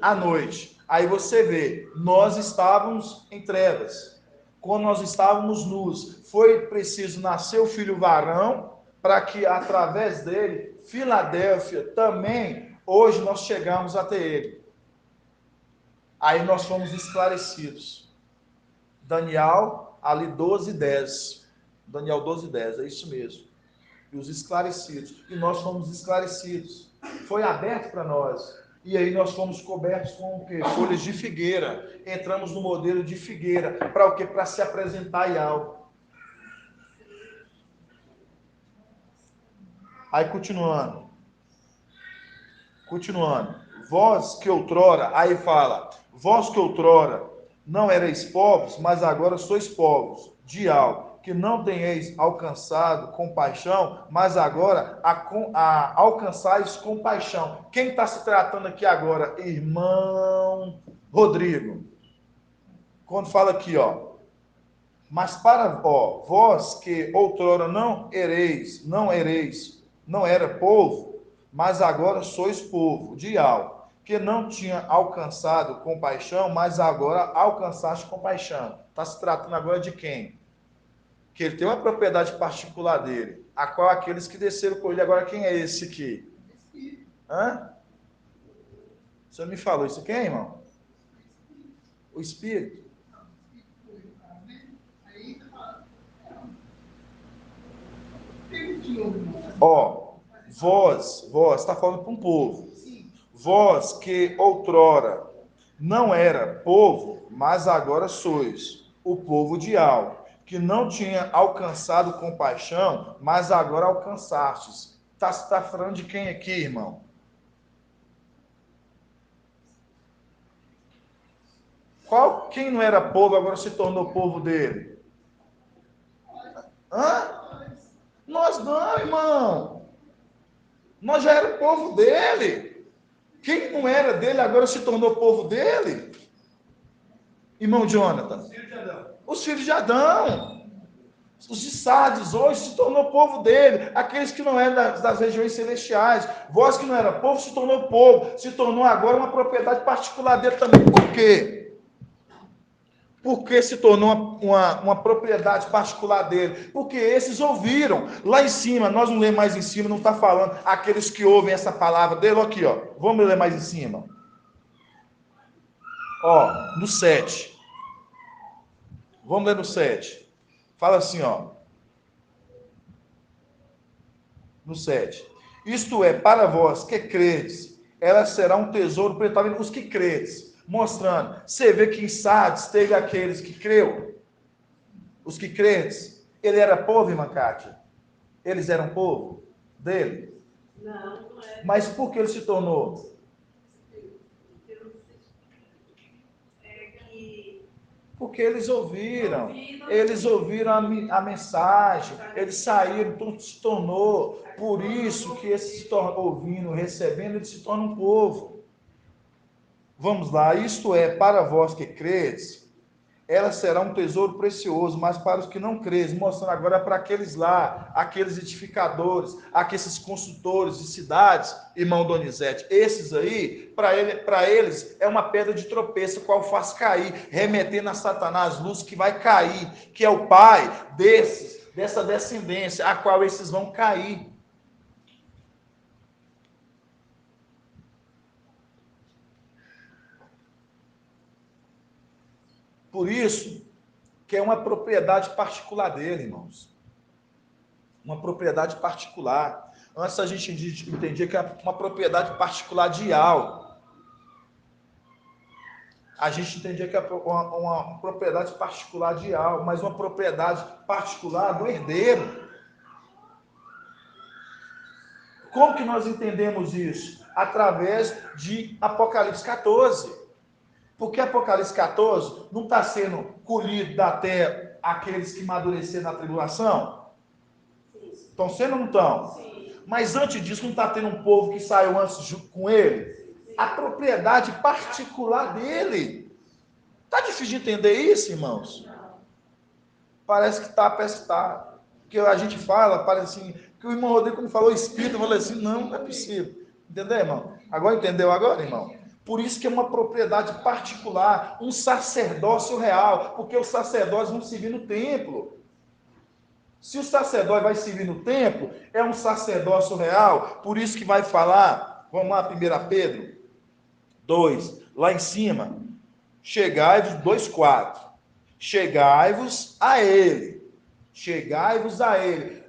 a noite. Aí você vê, nós estávamos em trevas. Quando nós estávamos nus, foi preciso nascer o filho varão, para que através dele, Filadélfia também... Hoje nós chegamos até ele. Aí nós fomos esclarecidos. Daniel ali 12:10. Daniel 12:10, é isso mesmo. E os esclarecidos. E nós fomos esclarecidos. Foi aberto para nós. E aí nós fomos cobertos com o quê? Folhas de figueira. Entramos no modelo de figueira. Para o quê? Para se apresentar em algo. Aí continuando. Vós que outrora, aí fala, vós que outrora não erais povos, mas agora sois povos, de algo, que não tenhais alcançado compaixão, mas agora alcançais compaixão. Quem está se tratando aqui agora? Era Quando fala aqui, mas vós que outrora não era povo, mas agora sois povo, de algo, que não tinha alcançado compaixão, mas agora alcançaste compaixão. Está se tratando agora de quem? Que ele tem uma propriedade particular dele, a qual aqueles que desceram com ele. Agora, quem é esse aqui? Hã? Você me falou isso quem, irmão? O Espírito. Vós, está falando para um povo. Vós que outrora não era povo, mas agora sois o povo de algo, que não tinha alcançado compaixão, mas agora alcançastes. Está falando de quem aqui, irmão? Quem não era povo agora se tornou povo dele? Nós não, irmão. Nós já era povo dele. Quem não era dele agora se tornou povo dele? Irmão Jonathan. Os filhos de Adão. Os de Sardes hoje se tornou povo dele. Aqueles que não eram das regiões celestiais. Vós que não era povo se tornou povo. Se tornou agora uma propriedade particular dele também. Por quê? Porque se tornou uma propriedade particular dele. Porque esses ouviram. Lá em cima, nós não lemos mais em cima, não está falando aqueles que ouvem essa palavra dele. Aqui, vamos ler mais em cima. No 7. Vamos ler no 7. Fala assim, no 7. Isto é, para vós que credes, ela será um tesouro para os que credes. Mostrando, você vê que em Sardes teve aqueles que creu, os que credes. Ele era povo, irmã Kátia? Eles eram povo dele?
Não é.
Mas por que ele se tornou? Porque eles ouviram a mensagem, eles saíram, tudo se tornou. Por isso que esses se tornam ouvindo, recebendo, eles se tornam um povo. Vamos lá, isto é, para vós que credes, ela será um tesouro precioso, mas para os que não creem, mostrando agora para aqueles lá, aqueles edificadores, aqueles consultores de cidades, irmão Donizete, esses aí, para eles, é uma pedra de tropeço, qual faz cair, remetendo a Satanás, luz que vai cair, que é o pai dessa descendência, a qual esses vão cair. Por isso, que é uma propriedade particular dele, irmãos. Uma propriedade particular. Antes a gente entendia que é uma propriedade particular de algo. A gente entendia que é uma propriedade particular de algo, mas uma propriedade particular do herdeiro. Como que nós entendemos isso? Através de Apocalipse 14. Porque Apocalipse 14 não está sendo colhido da terra aqueles que amadureceram na tribulação? Estão sendo ou não estão? Sim. Mas antes disso, não está tendo um povo que saiu antes junto com ele? A propriedade particular dele. Está difícil de entender isso, irmãos? Parece que está. Porque a gente fala, parece assim, que o irmão Rodrigo, quando falou espírito, eu falei assim, não é possível. Entendeu, irmão? Agora entendeu agora, irmão? Por isso que é uma propriedade particular, um sacerdócio real, porque os sacerdotes vão servir no templo. Se o sacerdote vai servir no templo, é um sacerdócio real, por isso que vai falar, vamos lá, 1 Pedro 2, lá em cima, chegai-vos 2,4. chegai-vos a ele. Chegai-vos a ele.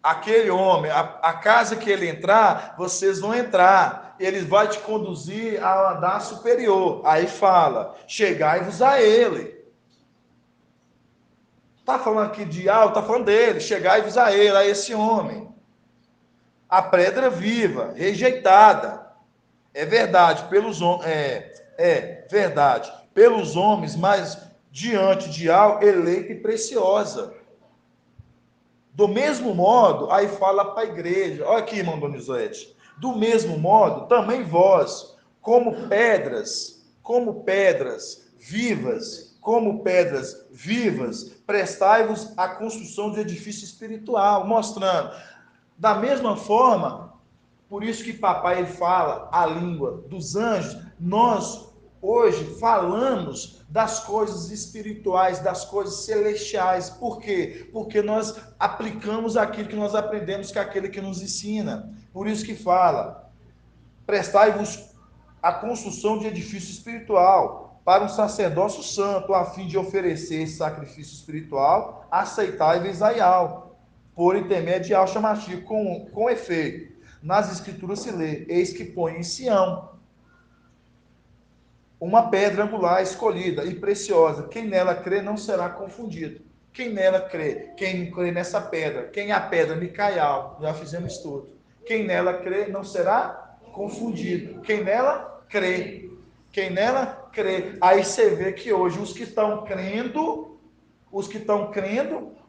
Aquele homem, a casa que ele entrar, vocês vão entrar. Ele vai te conduzir ao andar superior. Aí fala, chegai-vos a ele. Está falando aqui de algo, está falando dele. Chegai-vos a ele, a esse homem. A pedra viva, rejeitada. É verdade, verdade. Pelos homens, mas diante de algo eleita e preciosa. Do mesmo modo, aí fala para a igreja, olha aqui, irmão Donizete, do mesmo modo, também vós, como pedras vivas, prestai-vos à construção de edifício espiritual, mostrando, da mesma forma, por isso que papai ele fala a língua dos anjos, nós hoje falamos das coisas espirituais, das coisas celestiais. Por quê? Porque nós aplicamos aquilo que nós aprendemos com aquele que nos ensina. Por isso que fala, prestai-vos a construção de edifício espiritual para um sacerdócio santo, a fim de oferecer esse sacrifício espiritual aceitáveis a Yahweh, por intermédio chamativo, com efeito. Nas escrituras se lê, eis que põe em Sião uma pedra angular escolhida e preciosa. Quem nela crê não será confundido. Quem nela crê, quem crê nessa pedra, quem é a pedra Micaial, já fizemos estudo. Quem nela crê não será confundido. Quem nela crê. Aí você vê que hoje os que estão crendo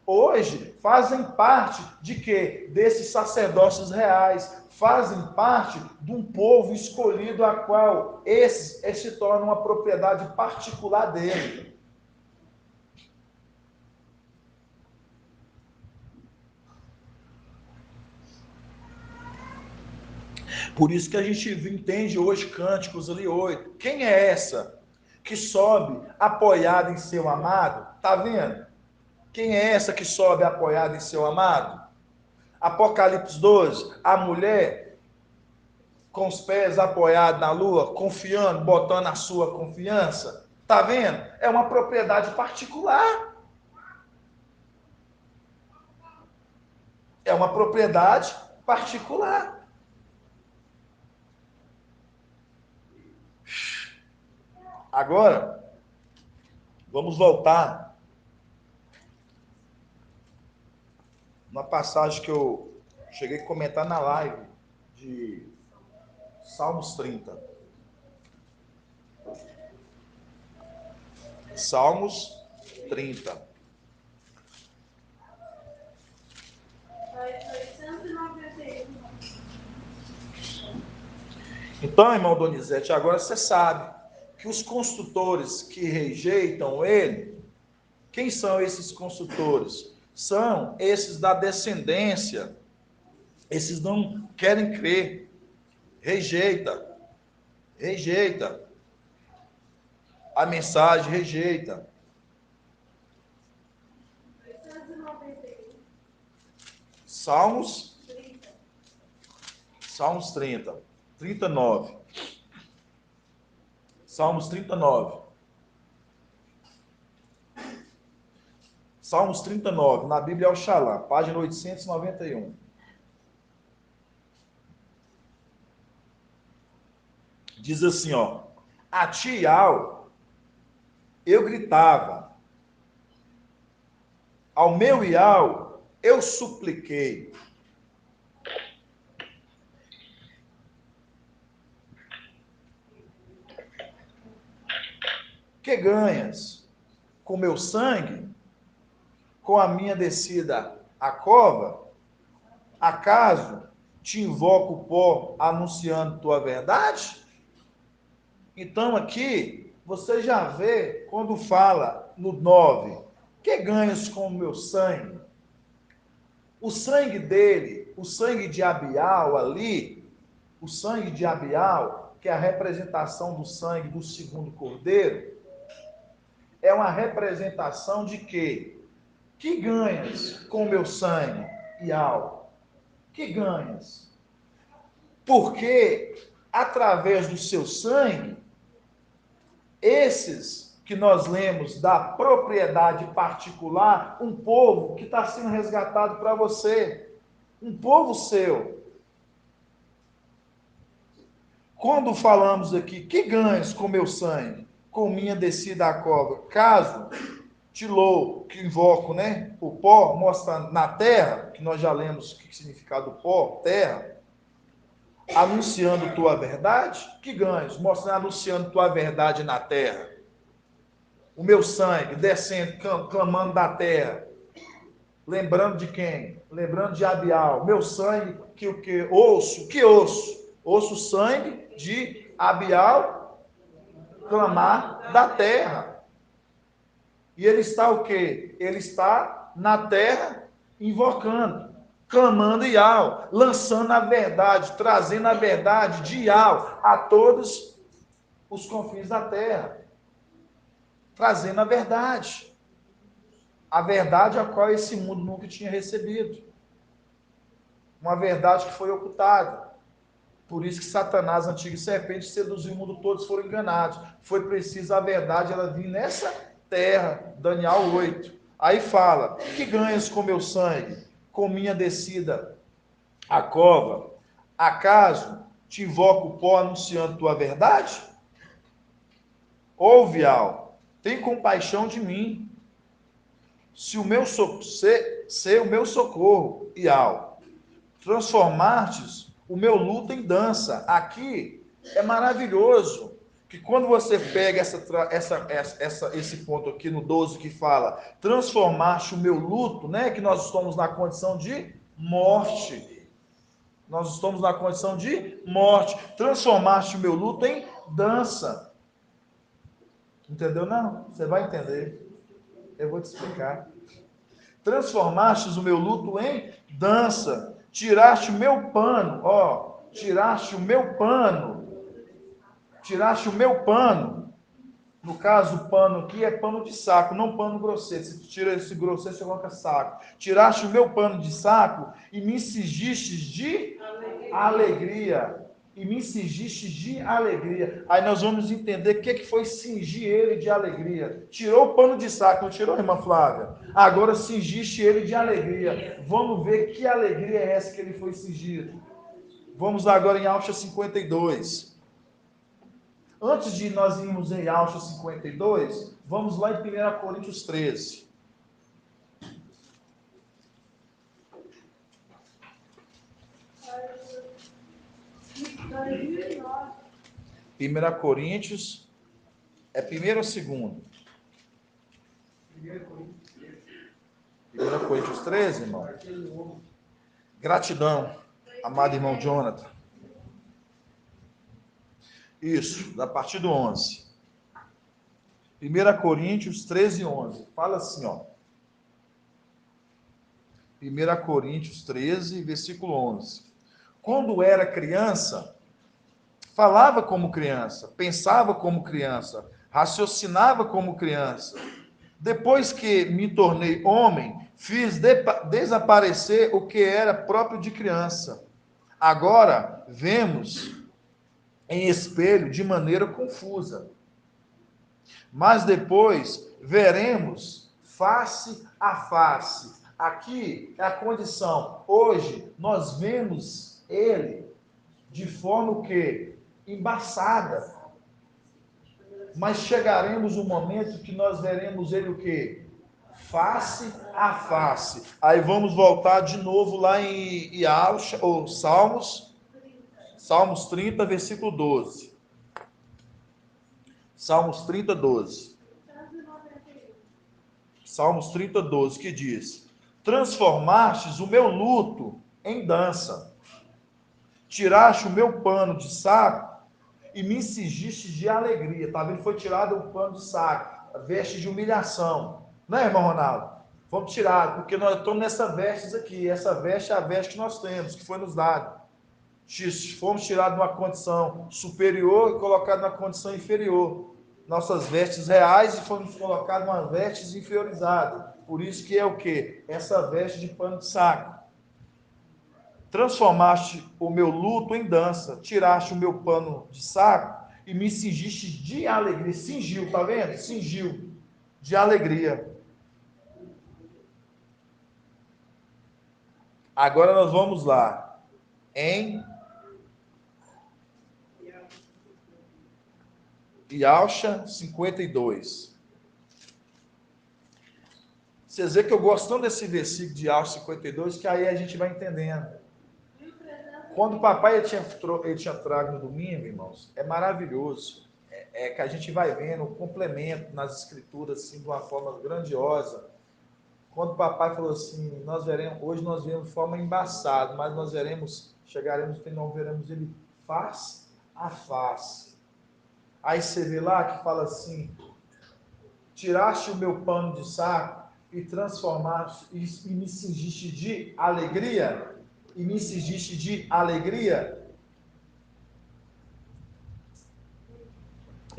hoje fazem parte de quê? Desses sacerdócios reais, fazem parte de um povo escolhido a qual esse se torna uma propriedade particular dele. Por isso que a gente entende hoje Cânticos ali 8. Quem é essa que sobe apoiada em seu amado? Tá vendo? Quem é essa que sobe apoiada em seu amado? Apocalipse 12, a mulher com os pés apoiados na lua, confiando, botando a sua confiança. Tá vendo? É uma propriedade particular. É uma propriedade particular. Agora, vamos voltar uma passagem que eu cheguei a comentar na live de Salmos 30. Salmos 30. Então, irmão Donizete, agora você sabe que os construtores que rejeitam ele, quem são esses construtores? São esses da descendência. Esses não querem crer. Rejeita. A mensagem rejeita. Salmos 30. 39. Salmos 39. Salmos 39, na Bíblia Oxalá, página 891. Diz assim, ó: a ti, Yahweh, eu gritava, ao meu Yahweh eu supliquei. Que ganhas com meu sangue? Com a minha descida à cova? Acaso te invoco o pó anunciando tua verdade? Então aqui, você já vê, quando fala no 9, que ganhas com o meu sangue? O sangue dele, o sangue de Abial ali, o sangue de Abial, que é a representação do sangue do segundo cordeiro, é uma representação de quê? Que ganhas com o meu sangue, Ial? Que ganhas? Porque, através do seu sangue, esses que nós lemos da propriedade particular, um povo que está sendo resgatado para você, um povo seu. Quando falamos aqui, que ganhas com meu sangue, com minha descida à cova? Caso tilou, que invoco, né? O pó, mostra na terra, que nós já lemos o que significa do pó, terra, anunciando tua verdade, que ganhos? Mostra anunciando tua verdade na terra. O meu sangue descendo, clamando da terra. Lembrando de quem? Lembrando de Abial. Meu sangue, que o que? Osso. Que osso? Osso, sangue de Abial, clamar da terra. E ele está o quê? Ele está na terra, invocando, clamando Ial, lançando a verdade, trazendo a verdade de Ial a todos os confins da terra. Trazendo a verdade a qual esse mundo nunca tinha recebido. Uma verdade que foi ocultada. Por isso que Satanás, a antiga serpente, seduziu o mundo, todos foram enganados. Foi preciso a verdade, ela vir nessa terra, Daniel 8. Aí fala, que ganhas com meu sangue, com minha descida à cova? Acaso te invoco pó anunciando tua verdade? Ouve, Al, tem compaixão de mim. Se o meu ser o meu socorro, Ial, transformastes o meu luto em dança. Aqui é maravilhoso, que quando você pega esse ponto aqui no 12 que fala, transformaste o meu luto, né? Que nós estamos na condição de morte. Nós estamos na condição de morte. Transformaste o meu luto em dança. Entendeu? Não? Você vai entender. Eu vou te explicar. Transformastes o meu luto em dança. Tiraste o meu pano, ó. Tiraste o meu pano. Tiraste o meu pano. No caso, o pano aqui é pano de saco, não pano grosseiro. Se tu tira esse grosseiro, você coloca saco. Tiraste o meu pano de saco e me cingistes de alegria. E me cingistes de alegria. Aí nós vamos entender o que foi cingir ele de alegria. Tirou o pano de saco, não tirou, irmã Flávia? Agora cingiste ele de alegria. Vamos ver que alegria é essa que ele foi cingido. Vamos lá agora em Alcha 52. Antes de nós irmos em Alcha 52, vamos lá em 1 Coríntios 13. Primeira Coríntios, é primeiro ou segundo? 1 Coríntios 13, irmão. Gratidão, amado irmão Jonathan. Isso, a partir do 11. 1 Coríntios 13, 11. Fala assim, ó. 1 Coríntios 13, versículo 11. Quando era criança, falava como criança, pensava como criança, raciocinava como criança. Depois que me tornei homem, fiz desaparecer o que era próprio de criança. Agora vemos em espelho de maneira confusa. Mas depois veremos face a face. Aqui é a condição. Hoje nós vemos ele de forma o quê? Embaçada. Mas chegaremos um momento que nós veremos ele o quê? Face a face. Aí vamos voltar de novo lá em Alcha, ou Salmos 30, versículo 12. Salmos 30, 12. Salmos 30, 12, que diz: transformastes o meu luto em dança, tiraste o meu pano de saco e me cingiste de alegria. Tá vendo? Foi tirado o pano de saco, a veste de humilhação. Não é, irmão Ronaldo? Vamos tirar, porque nós estamos nessa veste aqui. Essa veste é a veste que nós temos, que foi nos dado. Fomos tirados de uma condição superior e colocados na condição inferior. Nossas vestes reais e fomos colocados em uma vestes inferiorizadas. Por isso que é o quê? Essa veste de pano de saco. Transformaste o meu luto em dança, tiraste o meu pano de saco e me cingiste de alegria. Cingiu, tá vendo? Cingiu de alegria. Agora nós vamos lá. Em Yalcha 52. Vocês veem que eu gosto tanto desse versículo de Yalcha 52, que aí a gente vai entendendo. Quando o papai ele tinha trago no domingo, irmãos, é maravilhoso. É que a gente vai vendo o complemento nas escrituras assim, de uma forma grandiosa. Quando o papai falou assim, hoje nós veremos de forma embaçada, mas nós chegaremos e não veremos ele face a face. Aí você vê lá que fala assim, tiraste o meu pano de saco e transformaste e me cingiste de alegria, e me cingiste de alegria.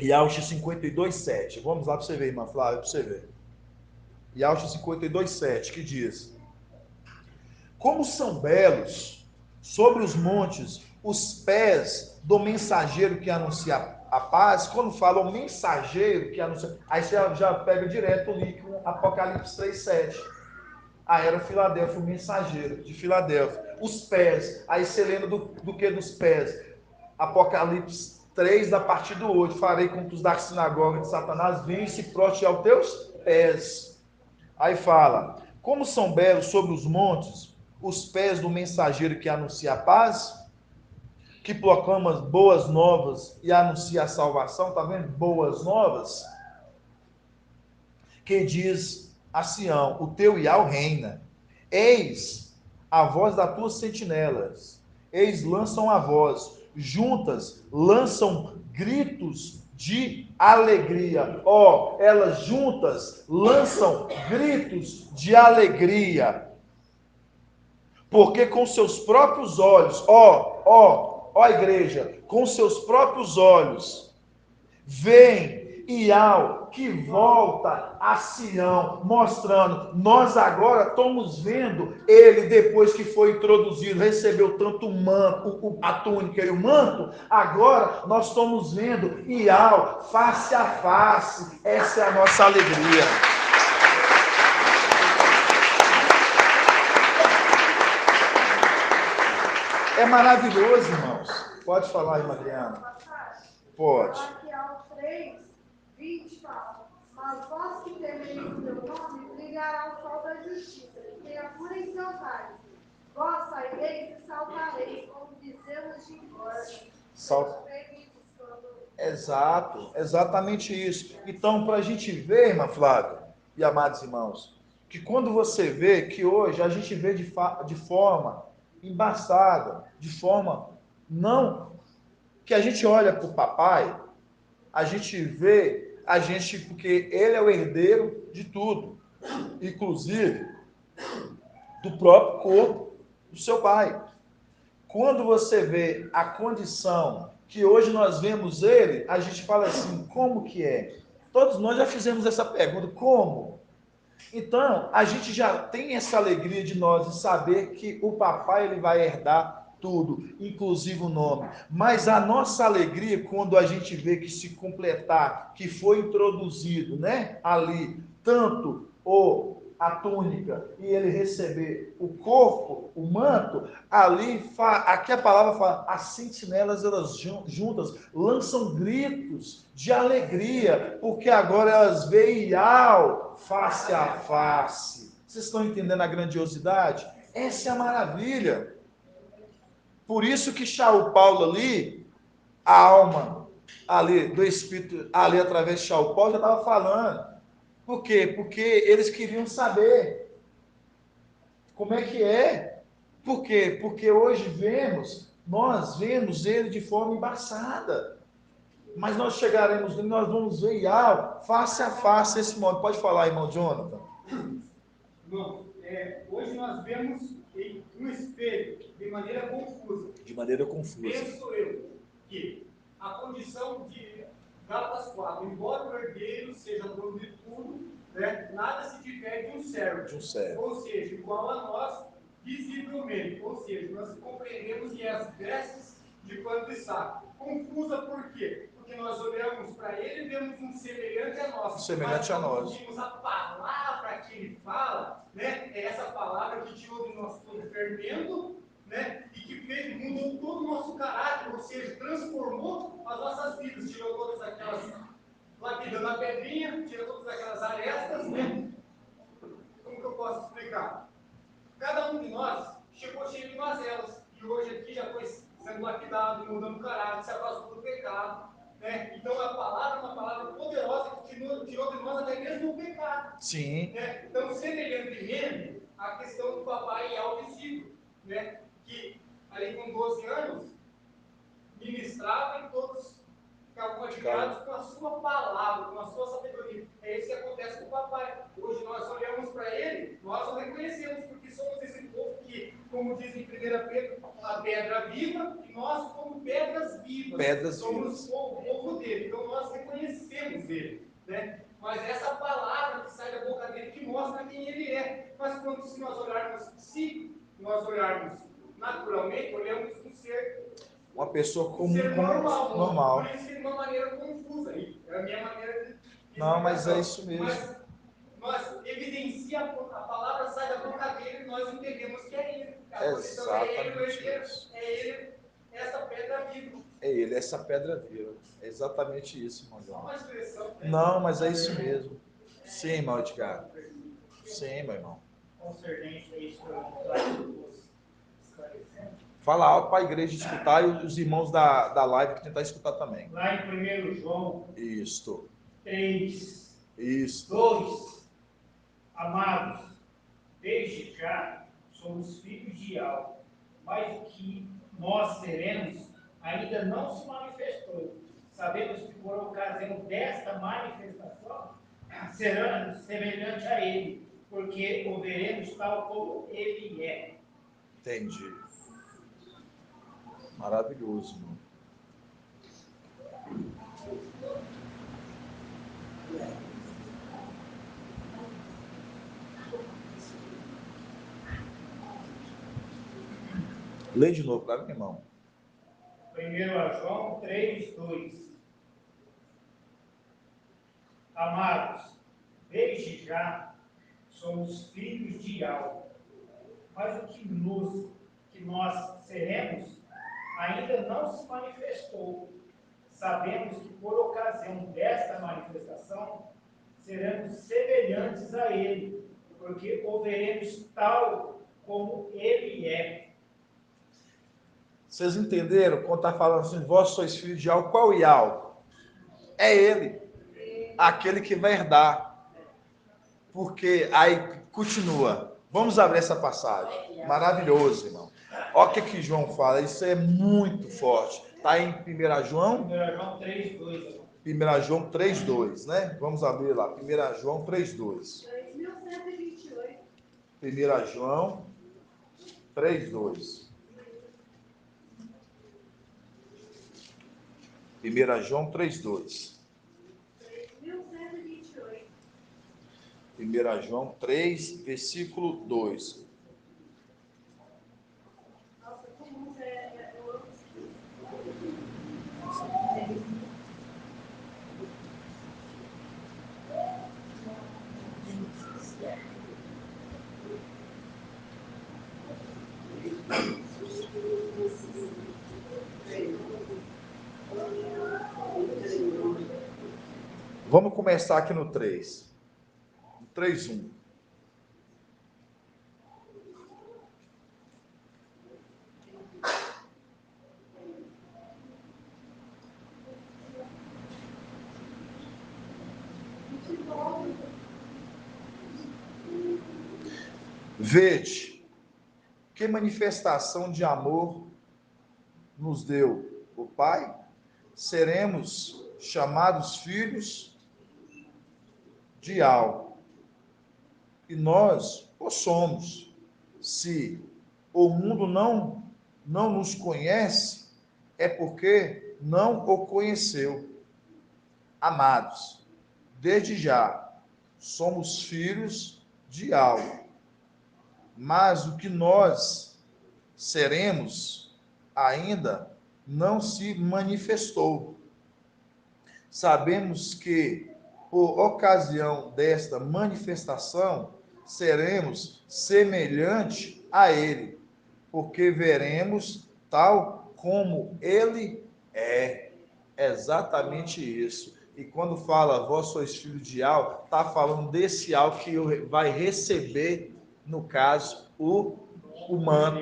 Yalcha 52:7. Vamos lá para você ver, irmã Flávia, para você ver. Yalcha 52:7, que diz: como são belos sobre os montes os pés do mensageiro que anuncia a paz. Quando fala o mensageiro que anuncia, aí você já pega direto ali com Apocalipse 3:7. Era Filadélfia, o mensageiro de Filadélfia. Os pés, aí você lembra do que dos pés? Apocalipse 3, da partir do 8, farei com que os da sinagoga de Satanás venham e se prostem aos teus pés. Aí fala, como são belos sobre os montes os pés do mensageiro que anuncia a paz, que proclama boas novas e anuncia a salvação, tá vendo? Boas novas. Que diz a Sião, o teu Iau reina. Eis a voz das tuas sentinelas. Eis lançam a voz. Juntas lançam gritos de alegria. Elas juntas lançam gritos de alegria. Porque com seus próprios olhos, igreja, com seus próprios olhos, vem Iau que volta a Sião, mostrando, nós agora estamos vendo ele depois que foi introduzido, recebeu tanto o manto, a túnica e o manto, agora nós estamos vendo Iau face a face. Essa é a nossa alegria. É maravilhoso, irmãos. Pode falar, irmã Adriana. Pode.
Aqui ao 3:20 fala, mas vós que temeis o meu nome, brilhará o sol da justiça, e criatura em seus raios. Vós saireis e saltareis, como bezerros de engorda.
Exato, exatamente isso. Então, para a gente ver, irmã Flávia e amados irmãos, que quando você vê que hoje a gente vê de forma embaçada, de forma não que a gente olha para o papai, a gente vê porque ele é o herdeiro de tudo, inclusive do próprio corpo do seu pai. Quando você vê a condição que hoje nós vemos ele, a gente fala assim, como que é? Todos nós já fizemos essa pergunta, como? Então, a gente já tem essa alegria de nós saber que o papai ele vai herdar tudo, inclusive o nome. Mas a nossa alegria quando a gente vê que se completar, que foi introduzido, né, ali, tanto a túnica e ele receber o corpo, o manto, aqui a palavra fala, as sentinelas elas juntas lançam gritos de alegria, porque agora elas veem Iau face a face. Vocês estão entendendo a grandiosidade? Essa é a maravilha. Por isso que Shaul Paulo ali, a alma ali do Espírito, ali através de Shaul Paulo já estava falando. Por quê? Porque eles queriam saber como é que é. Por quê? Porque hoje nós vemos ele de forma embaçada. Mas nós chegaremos, nós vamos ver Iau face a face esse modo. Pode falar, irmão Jonathan.
Irmão, hoje nós vemos no espelho de maneira confusa.
De maneira confusa.
Penso eu que a condição de Gálatas 4, embora o herdeiro seja dono de tudo, né, nada se difere de um servo. Ou seja, igual a nós, visivelmente. Ou seja, nós compreendemos que as vestes de pano de saco. Confusa por quê? Porque que nós olhamos para ele e vemos um semelhante a nós.
Semelhante a nós.
Ouvimos a palavra que ele fala, né? É essa palavra que tirou do nosso fermento, né? E que mudou todo o nosso caráter, ou seja, transformou as nossas vidas, tirou todas aquelas lapidando a pedrinha, tirou todas aquelas arestas, né? Como que eu posso explicar? Cada um de nós chegou cheio de mazelas e hoje aqui já foi sendo lapidado, mudando o caráter, se afastou do pecado, né? Então a palavra é uma palavra poderosa que tirou de nós até mesmo o pecado.
Sim.
Né? Então, semelhantemente, a questão do papai Alvisível, né? Que ali com 12 anos ministrava e todos ficavam admirados com a sua palavra, com a sua sabedoria. É isso que acontece com o papai. Hoje nós olhamos para ele, nós o reconhecemos, porque somos esse povo que, como diz em 1 Pedro, a pedra viva, e nós como pedras vivas. Somos o povo dele, então nós reconhecemos ele. Né? Mas essa palavra que sai da boca dele que mostra quem ele é. Mas quando se nós olharmos naturalmente, olhamos um ser,
uma pessoa comum,
ser
normal.
Por isso que de uma maneira confusa. É a minha maneira de
não, mas é isso mesmo.
Mas evidencia, a palavra sai da boca dele e nós entendemos que é ele.
Exatamente isso.
É ele, essa pedra viva.
É ele, essa pedra viva. É exatamente isso, irmão João.
Só uma expressão, né?
Não, mas é isso mesmo. Sim, irmão Edgar. Sim, meu irmão.
Concernente a isso que eu esclarecendo.
Fala alto para a igreja escutar e os irmãos da live que tentar escutar também.
Lá em 1 João
Isto.
3,
Isto.
2. Amados, desde já somos filhos de algo, mas o que nós seremos ainda não se manifestou. Sabemos que por ocasião desta manifestação seremos semelhante a ele, porque o veremos tal como ele é.
Entendi. Maravilhoso, irmão. Lê de novo, claro, meu irmão.
1 João 3, 2. Amados, desde já somos filhos de algo, mas o que nós seremos ainda não se manifestou. Sabemos que por ocasião desta manifestação seremos semelhantes a ele, porque o veremos tal como ele é.
Vocês entenderam quando está falando assim, vós sois filhos de algo? Qual algo? É ele, aquele que vai herdar. Porque aí continua. Vamos abrir essa passagem. Maravilhoso, irmão. Olha o que João fala, isso é muito forte. Está em 1 João?
1 João 3, 2.
1 João 3, 2, né? Vamos abrir lá. 1 João 3, 2.
2128.
1 João 3, 2. 1 João 3, 2.
3128.
1 João 3, versículo 2.
Nossa, como eu amo.
Vamos começar aqui no 3. No 3, 1. Vede, que manifestação de amor nos deu o Pai, seremos chamados filhos de algo. E nós o somos. Se o mundo não nos conhece, é porque não o conheceu. Amados, desde já somos filhos de algo. Mas o que nós seremos ainda não se manifestou. sabemos que, por ocasião desta manifestação, seremos semelhante a ele, porque veremos tal como ele é. Exatamente isso. E quando fala, vós sois filho de Al, está falando desse Al que vai receber, no caso, o manto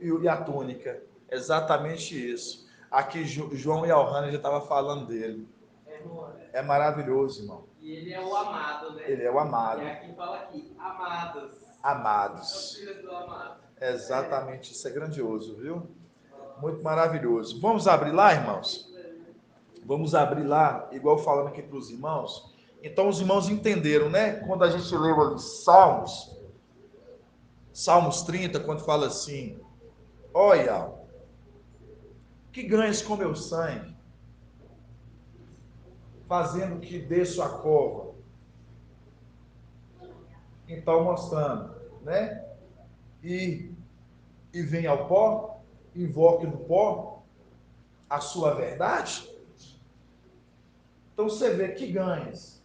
e a túnica. Exatamente isso. Aqui João e Alhana já estavam falando dele. É maravilhoso, irmão.
E ele é o amado, né?
Ele é o amado.
E aqui fala aqui, amados.
Amados.
Os filhos do amado.
Exatamente, isso é grandioso, viu? Muito maravilhoso. Vamos abrir lá, irmãos? Vamos abrir lá, igual falando aqui para os irmãos. Então, os irmãos entenderam, né? Quando a gente leu ali Salmos 30, quando fala assim: olha, que ganhas com meu sangue, fazendo que desço a cova. Então, mostrando, né? E vem ao pó, invoque no pó a sua verdade. Então, você vê que ganhas,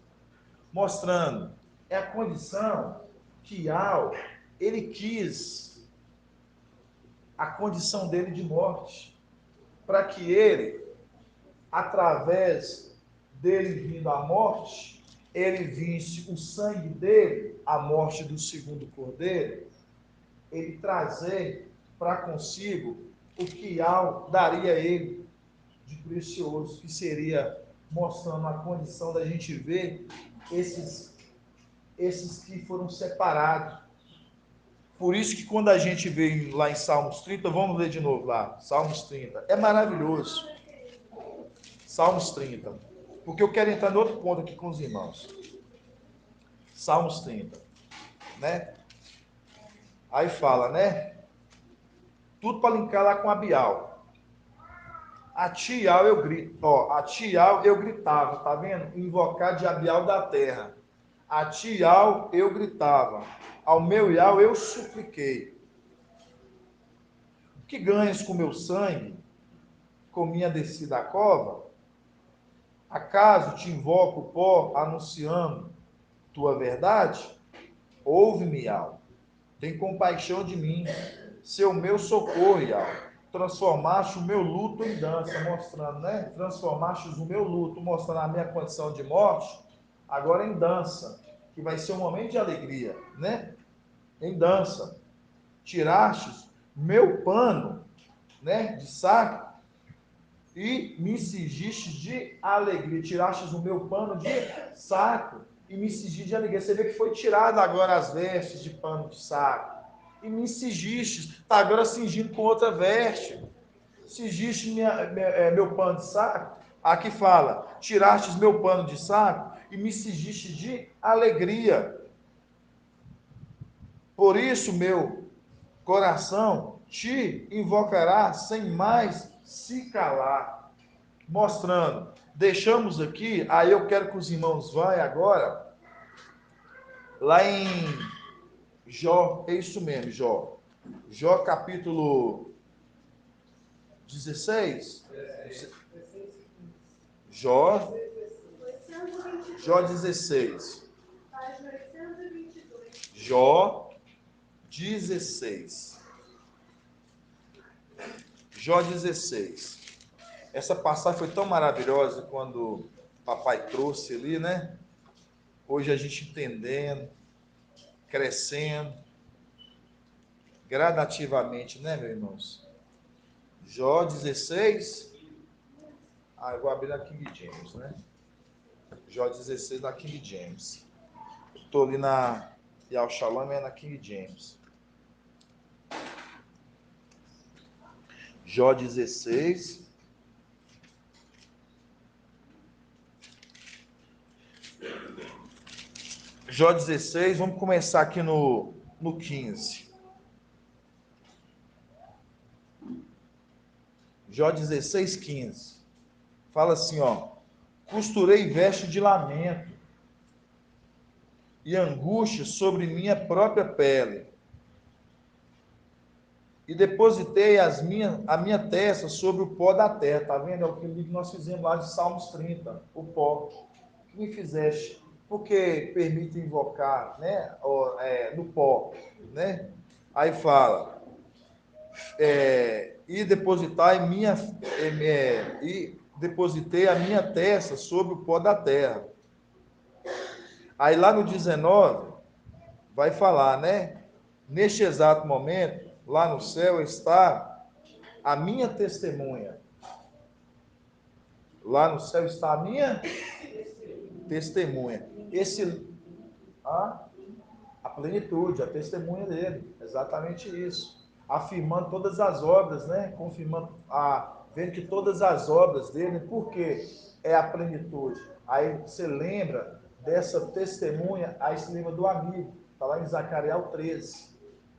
mostrando, é a condição que ele quis, a condição dele de morte, para que ele, através dele vindo à morte, ele visse o sangue dele, a morte do segundo cordeiro, ele trazer para consigo o que daria a ele de precioso, que seria mostrando a condição da gente ver esses que foram separados. Por isso que quando a gente vê lá em Salmos 30, vamos ler de novo lá, Salmos 30, é maravilhoso. Salmos 30, porque eu quero entrar em outro ponto aqui com os irmãos. Salmos 30, né? Aí fala, né? Tudo para linkar lá com Abial. A ti, Al, eu grito. Ó, a ti, Al, eu gritava, tá vendo? Invocar de Abial da terra. A ti, Al, eu gritava. Ao meu Al, eu supliquei. O que ganhas com meu sangue? Com minha descida à cova? Acaso te invoco o pó, anunciando tua verdade? Ouve-me, Al. Tem compaixão de mim. Seu meu socorro, Al. Transformaste o meu luto em dança, mostrando, né? Transformaste o meu luto, mostrando a minha condição de morte, agora em dança, que vai ser um momento de alegria, né? Em dança. Tirastes meu pano, né? De saco, e me cingiste de alegria. Tirastes o meu pano de saco e me cingiste de alegria. Você vê que foi tirado agora as vestes de pano de saco. E me cingiste, está agora cingindo com outra veste. Cingiste meu pano de saco. Aqui fala, tirastes meu pano de saco e me cingiste de alegria. Por isso, meu coração te invocará sem mais se calar. Mostrando, deixamos aqui, aí eu quero que os irmãos vão agora, lá em Jó, é isso mesmo, Jó. Jó capítulo 16. Jó 16. Jó 16. Jó 16. Essa passagem foi tão maravilhosa quando papai trouxe ali, né? Hoje a gente entendendo, crescendo, gradativamente, né, meus irmãos? Jó 16. Eu vou abrir na King James, né? Jó 16 na King James. Estou ali na Yal Shalom, é na King James. Jó 16. Jó 16, vamos começar aqui no 15. Jó 16, 15. Fala assim, ó. Costurei veste de lamento e angústia sobre minha própria pele. e depositei a minha testa sobre o pó da terra. Está vendo? É o que nós fizemos lá de Salmos 30, o pó. O que me fizeste? Porque permite invocar, né? No pó, né? Aí fala, e depositei a minha testa sobre o pó da terra. Aí lá no 19, vai falar, né? Neste exato momento, lá no céu está a minha testemunha. Lá no céu está a minha testemunha. A plenitude, a testemunha dele. Exatamente isso. Afirmando todas as obras, né? Confirmando, vendo que todas as obras dele, por quê? É a plenitude. Aí você lembra dessa testemunha, aí você lembra do amigo. Está lá em Zacarias 13.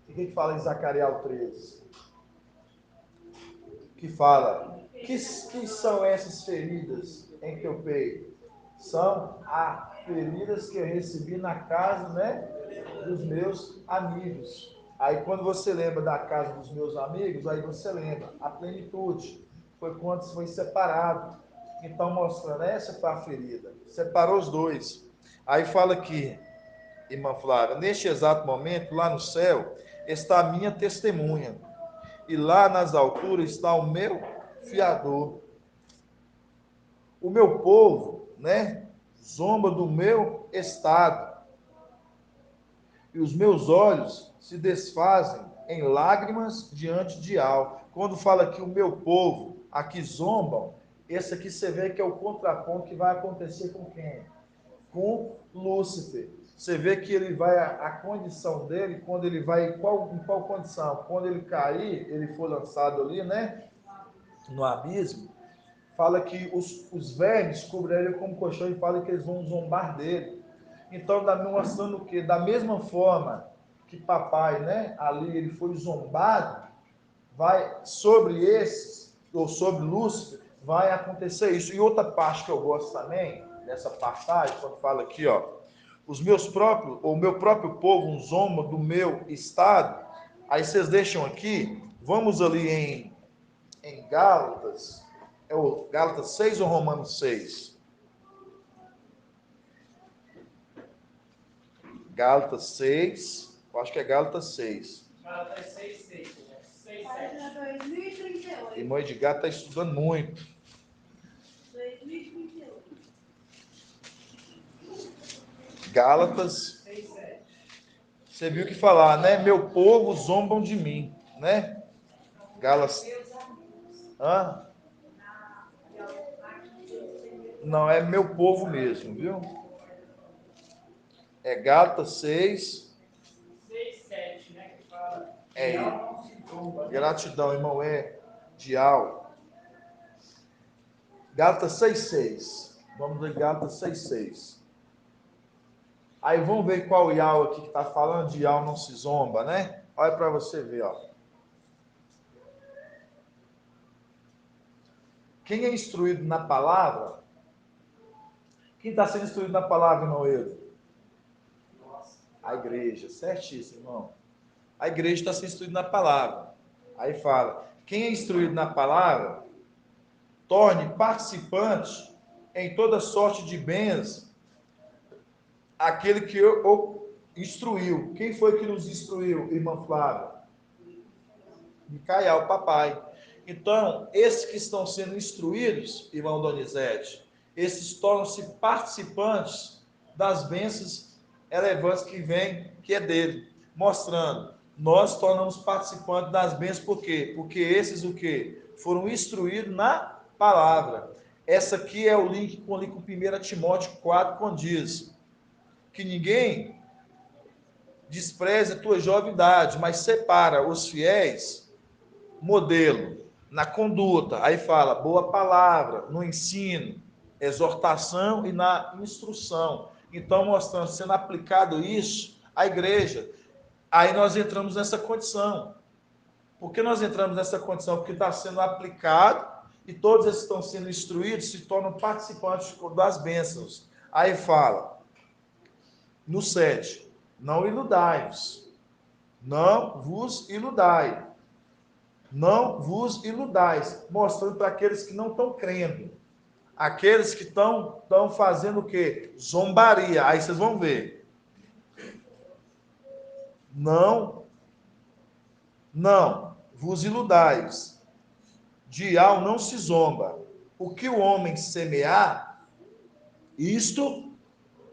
O que fala em Zacarias 13? Que fala, que são essas feridas em teu peito? São as feridas que eu recebi na casa, né, dos meus amigos. Aí quando você lembra da casa dos meus amigos, aí você lembra a plenitude. Foi quando foi separado. Então mostrando, essa foi a ferida. Separou os dois. Aí fala aqui, irmã Flávia, neste exato momento, lá no céu, está a minha testemunha. E lá nas alturas está o meu fiador. O meu povo, né, zomba do meu estado. E os meus olhos se desfazem em lágrimas diante de Al. Quando fala que o meu povo aqui zombam, esse aqui você vê que é o contraponto que vai acontecer com quem? Com Lúcifer. Você vê que ele vai, a condição dele, quando ele vai, em qual condição? Quando ele cair, ele foi lançado ali, né? No abismo, fala que os vermes cobrem ele como colchão e fala que eles vão zombar dele. Então, mostrando o quê? Da mesma forma que papai, né? Ali ele foi zombado, vai sobre esses, ou sobre Lúcifer, vai acontecer isso. E outra parte que eu gosto também, dessa passagem, quando fala aqui, ó, o meu próprio povo zomba do meu estado. Aí vocês deixam aqui, vamos ali em Gálatas, é o Gálatas 6 ou Romanos 6? Gálatas 6, eu acho que é Gálatas 6.
Gálatas 6, 6, 6, 7.
2038.
Irmão Edgar está estudando muito.
2038.
Gálatas, você viu que falar, né? Meu povo zombam de mim, né? Gálatas. Hã? Não, é meu povo mesmo, viu? É Gálatas 6.
6, 7, né? Que fala.
Gratidão, irmão, Dial. Gálatas 6, 6. Vamos ver Gálatas 6, 6. Aí vamos ver qual Ial aqui que está falando de Ial não se zomba, né? Olha para você ver, ó. Quem é instruído na palavra? Quem está sendo instruído na palavra, irmão Edo? A igreja, certíssimo, irmão. A igreja está sendo instruída na palavra. Aí fala, quem é instruído na palavra, torne participante em toda sorte de bens aquele que o instruiu. Quem foi que nos instruiu, irmã Flávia? Micael, papai. Então, esses que estão sendo instruídos, irmão Donizete, esses tornam-se participantes das bênçãos elevantes que vem, que é dele, mostrando, nós tornamos participantes das bênçãos, por quê? Porque esses o quê? Foram instruídos na palavra. Essa aqui é o link com 1 Timóteo 4, quando diz que ninguém despreze a tua jovem idade, mas separa os fiéis, modelo, na conduta. Aí fala, boa palavra, no ensino, exortação e na instrução. Então, mostrando, sendo aplicado isso, à igreja. Aí nós entramos nessa condição. Por que nós entramos nessa condição? Porque está sendo aplicado e todos esses estão sendo instruídos, se tornam participantes das bênçãos. Aí fala, no 7, não iludai-vos, não vos iludai, Não vos iludais, mostrando para aqueles que não estão crendo. Aqueles que estão fazendo o quê? Zombaria. Aí vocês vão ver. Não vos iludais. De Al não se zomba. O que o homem semear, isto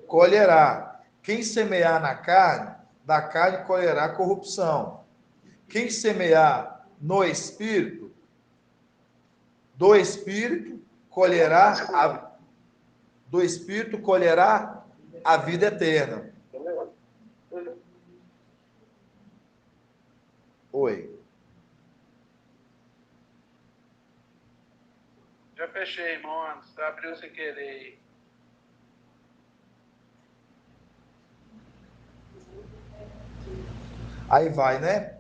colherá. Quem semear na carne, da carne colherá corrupção. Quem semear no Espírito, do Espírito colherá a vida eterna. Oi.
Já fechei, irmão. Você abriu sem querer.
Aí vai, né?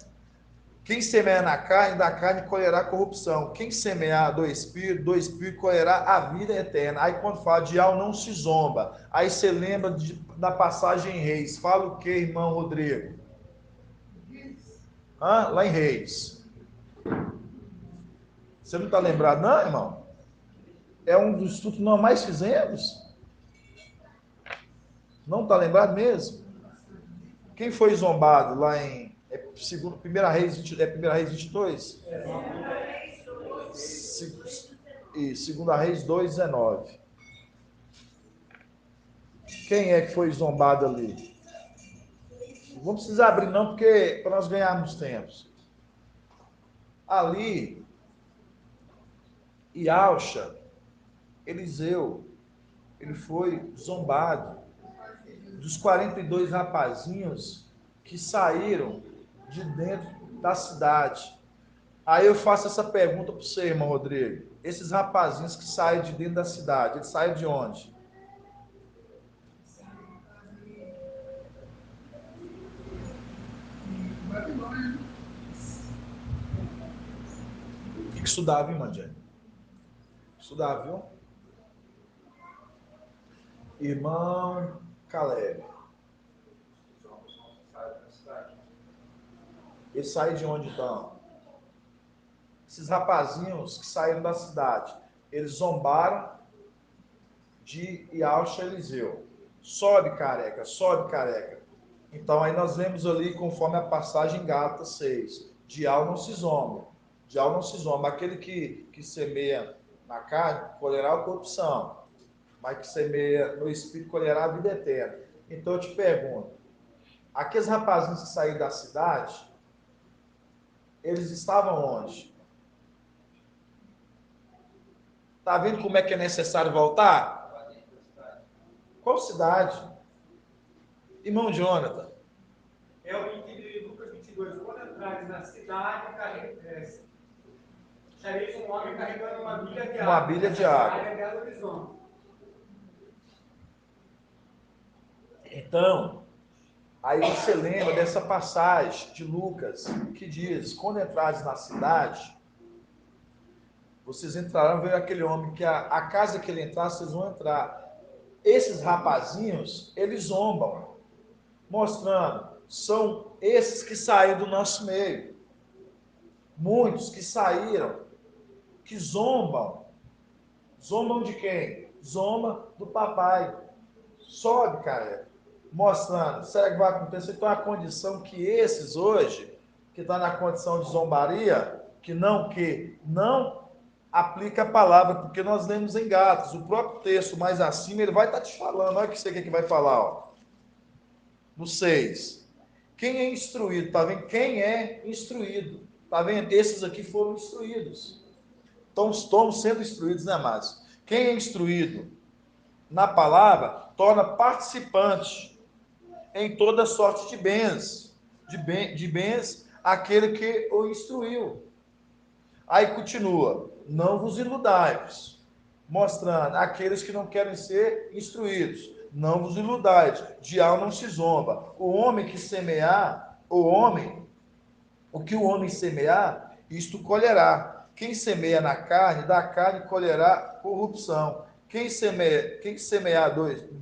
Quem semear na carne, da carne colherá corrupção. Quem semear do Espírito colherá a vida eterna. Aí quando fala de Al não se zomba. Aí você lembra da passagem em Reis. Fala o que, irmão Rodrigo? Lá em Reis. Você não está lembrado, não, irmão? É um dos estudos que nós mais fizemos. Não está lembrado mesmo? Quem foi zombado lá em 1 Reis 22? E 2 Reis 2, 19. Quem é que foi zombado ali? Não vamos precisar abrir não, porque para nós ganharmos tempo. Ali, Ialcha, Eliseu, ele foi zombado dos 42 rapazinhos que saíram de dentro da cidade. Aí eu faço essa pergunta para você, irmão Rodrigo. Esses rapazinhos que saem de dentro da cidade, eles saem de onde? O que estudava, hein, Mandiane? Estudava, viu? Irmão Caleb. Eles saem de onde então? Esses rapazinhos que saíram da cidade, eles zombaram de Ialcha Eliseu. Sobe, careca, sobe, careca. Então aí nós vemos ali, conforme a passagem em Gálatas 6, de Al não se zomba. De Al não se zomba. Aquele que semeia na carne, colherá a corrupção. Mas que semeia no Espírito, colherá a vida eterna. Então eu te pergunto, aqueles rapazinhos que saíram da cidade, eles estavam onde? Tá vendo como é que é necessário voltar? Qual cidade? Irmão Jonathan.
É o de Lucas 22. Quando entrares na cidade, achareis um homem carregando uma bilha de água.
Uma bilha de água.
Área Belo Horizonte.
Então, aí você lembra dessa passagem de Lucas, que diz, quando entrares na cidade, vocês entrarão, ver aquele homem, que a casa que ele entrar, vocês vão entrar. Esses rapazinhos, eles zombam, mostrando, são esses que saíram do nosso meio. Muitos que saíram, que zombam. Zombam de quem? Zomba do papai. Sobe, cara. Mostrando, será que vai acontecer? Então a condição que esses hoje, que está na condição de zombaria, que não aplica a palavra, porque nós lemos em Gálatas, o próprio texto mais acima, ele vai estar te falando, olha o que você quer que vai falar, ó. No 6. Quem é instruído? Tá vendo? Quem é instruído? Tá vendo? Esses aqui foram instruídos. Então, estamos sendo instruídos, né, amados? Quem é instruído na palavra, torna participante em toda sorte de bens, de bens aquele que o instruiu. Aí continua, não vos iludais, mostrando aqueles que não querem ser instruídos, não vos iludais, de Al não se zomba. O homem que semear, o que o homem semear, isto colherá. Quem semeia na carne, da carne colherá corrupção. Quem semear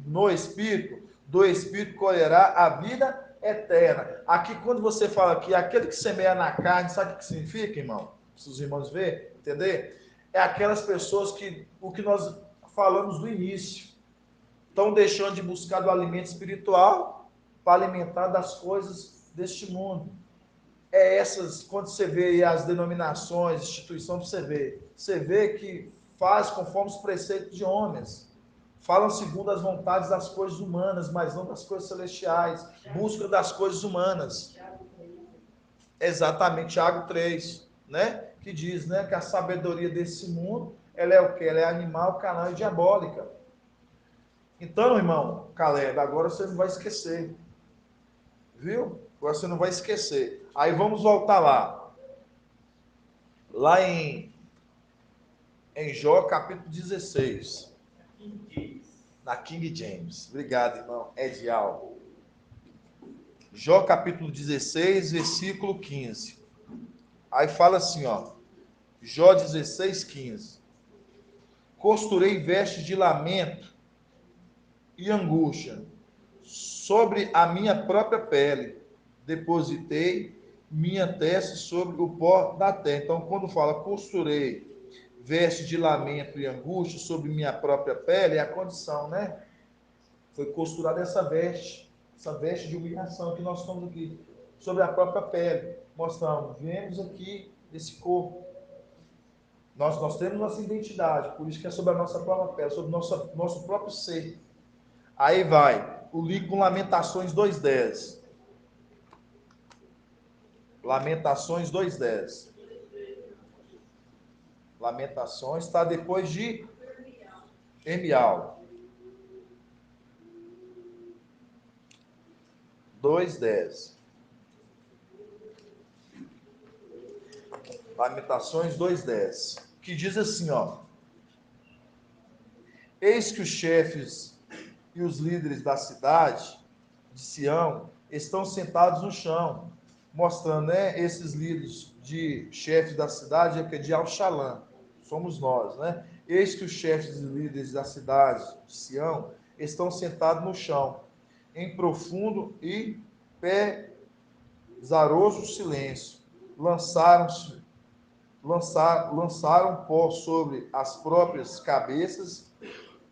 no Espírito, do Espírito colherá a vida eterna. Aqui, quando você fala aqui, aquele que semeia na carne, sabe o que significa, irmão? Se os irmãos verem, entender? É aquelas pessoas que, o que nós falamos no início, estão deixando de buscar do alimento espiritual para alimentar das coisas deste mundo. É essas, quando você vê aí as denominações, instituições, você vê que faz conforme os preceitos de homens, falam segundo as vontades das coisas humanas, mas não das coisas celestiais, busca das coisas humanas. Exatamente, Tiago 3, né? Que diz, né, que a sabedoria desse mundo, ela é o quê? Ela é animal, carnal e diabólica. Então, irmão Caleb, agora você não vai esquecer. Viu? Agora você não vai esquecer. Aí vamos voltar lá. Lá em Jó, capítulo 16. Na King James. Obrigado, irmão Edial. Jó, capítulo 16, versículo 15. Aí fala assim, ó. Jó 16, 15. Costurei vestes de lamento e angústia sobre a minha própria pele. Depositei minha testa sobre o pó da terra. Então, quando fala costurei vestes de lamento e angústia sobre minha própria pele, é a condição, né? Foi costurada essa veste de humilhação que nós estamos aqui, sobre a própria pele, mostrando, vemos aqui esse corpo. Nós temos nossa identidade, por isso que é sobre a nossa própria pele, sobre o nosso próprio ser. Aí vai, o link com Lamentações 2:10. Lamentações 2:10. Lamentações está depois de Emial. 2:10. Lamentações 2:10. Que diz assim, ó. Eis que os chefes e os líderes da cidade de Sião estão sentados no chão, mostrando, né, esses líderes de chefes da cidade, é de Al-Shalã, somos nós, né? Eis que os chefes e líderes da cidade de Sião estão sentados no chão, em profundo e pesaroso silêncio, lançaram pó sobre as próprias cabeças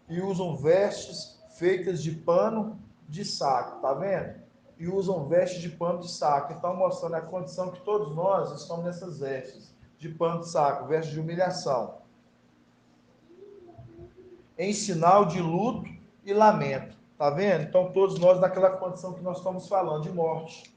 e usam vestes feitas de pano de saco, tá vendo? E usam vestes de pano de saco. Então, mostrando a condição que todos nós estamos nessas vestes de pano de saco, vestes de humilhação. Em sinal de luto e lamento, tá vendo? Então, todos nós naquela condição que nós estamos falando, de morte.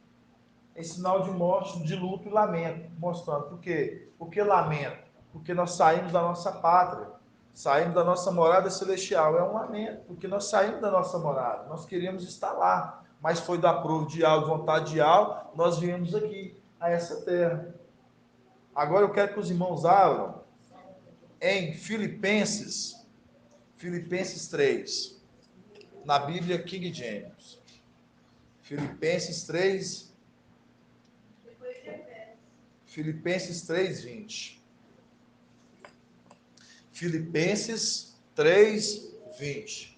Em sinal de morte, de luto e lamento, mostrando. Por quê? Por que lamento? Porque nós saímos da nossa pátria, saímos da nossa morada celestial. É um lamento, porque nós saímos da nossa morada, nós queríamos estar lá, mas foi da prova de algo, vontade de algo, nós viemos aqui, a essa terra. Agora eu quero que os irmãos abram em Filipenses 3, na Bíblia King James. Filipenses 3, Filipenses 3:20. Filipenses 3:20.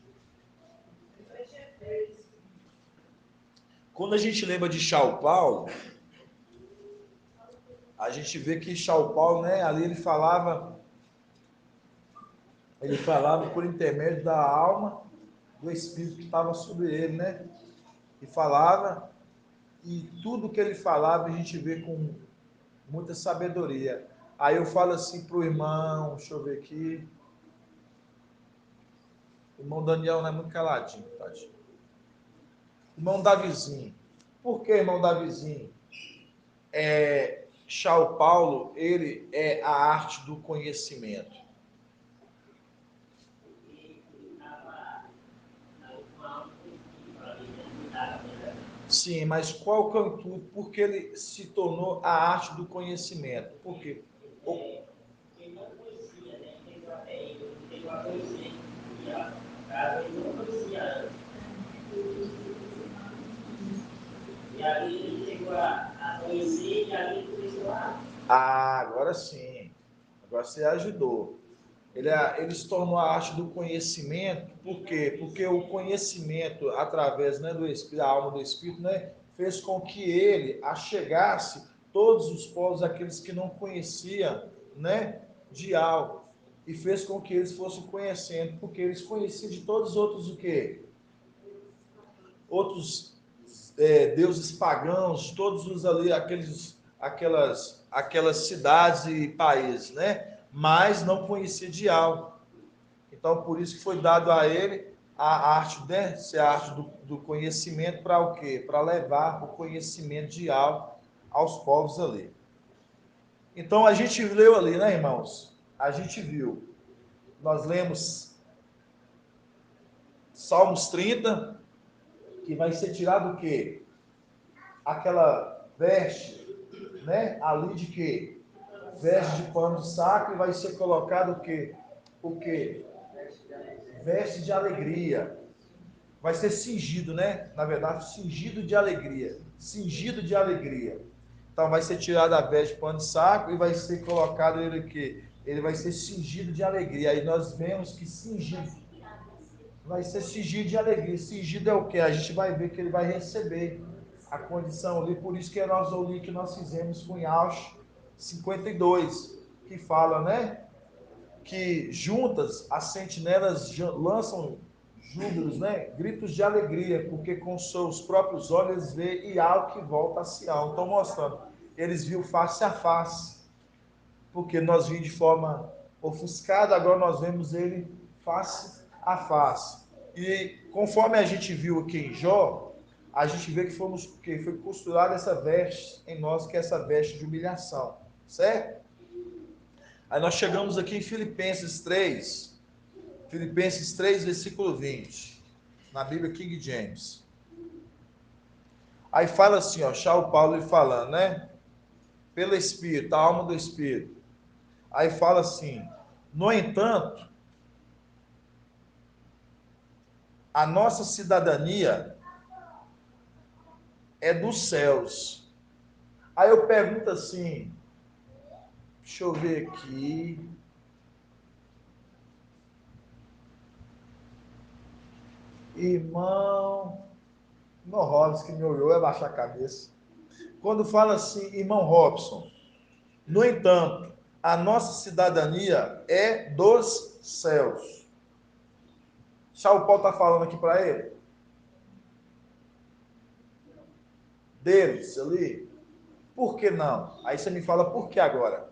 Quando a gente lembra de São Paulo, a gente vê que São Paulo, né, ali ele falava por intermédio da alma, do Espírito que estava sobre ele, né? E falava, e tudo que ele falava a gente vê com muita sabedoria. Aí eu falo assim pro irmão, deixa eu ver aqui. O irmão Daniel não é muito caladinho, tadinho. Irmão Davizinho. Por que, irmão Davizinho? São Paulo, ele é a arte do conhecimento. Sim, mas qual que é o intuito? Porque ele se tornou a arte do conhecimento. Por quê?
Ele não conhecia, né? Ele não conhecia. Ele não conhecia antes. E ali ele chegou a conhecer e ali começou a...
Agora sim. Agora você ajudou. Ele se tornou a arte do conhecimento. Por quê? Porque o conhecimento, através, né, do Espírito, da alma do Espírito, né, fez com que ele achegasse todos os povos, aqueles que não conheciam, né, de algo, e fez com que eles fossem conhecendo, porque eles conheciam de todos os outros o quê? Outros deuses pagãos, todos os ali, aquelas cidades e países, né? Mas não conhecia de algo. Então, por isso que foi dado a ele a arte, né? A arte do conhecimento para o quê? Para levar o conhecimento de algo aos povos ali. Então, a gente leu ali, né, irmãos? A gente viu. Nós lemos Salmos 30, que vai ser tirado o quê? Aquela veste, né? Ali de quê? Veste de pano de saco, e vai ser colocado o quê? O quê? Veste de alegria. Vai ser cingido, né? Na verdade, cingido de alegria. Cingido de alegria. Então vai ser tirado a veste de pano de saco e vai ser colocado ele o quê? Ele vai ser cingido de alegria. Aí nós vemos que cingido vai ser cingido de alegria. Cingido é o quê? A gente vai ver que ele vai receber a condição ali. Por isso que nós o que nós fizemos com Yaush 52, que fala, né? Que juntas as sentinelas lançam júbilos, né? Gritos de alegria, porque com seus próprios olhos vê Iau que volta a Sião. Então mostrando, eles viram face a face, porque nós vimos de forma ofuscada, agora nós vemos ele face a face. E conforme a gente viu aqui em Jó, a gente vê que foi costurada essa veste em nós, que é essa veste de humilhação, certo? Aí nós chegamos aqui em Filipenses 3, versículo 20, na Bíblia King James. Aí fala assim, ó, Charles Paulo falando, né? Pelo Espírito, a alma do Espírito. Aí fala assim, no entanto, a nossa cidadania é dos céus. Aí eu pergunto assim, deixa eu ver aqui. Irmão Robson, que me olhou, vai baixar a cabeça. Quando fala assim, irmão Robson, no entanto, a nossa cidadania é dos céus. Charles Paulo está falando aqui para ele? Deles ali? Por que não? Aí você me fala por que agora?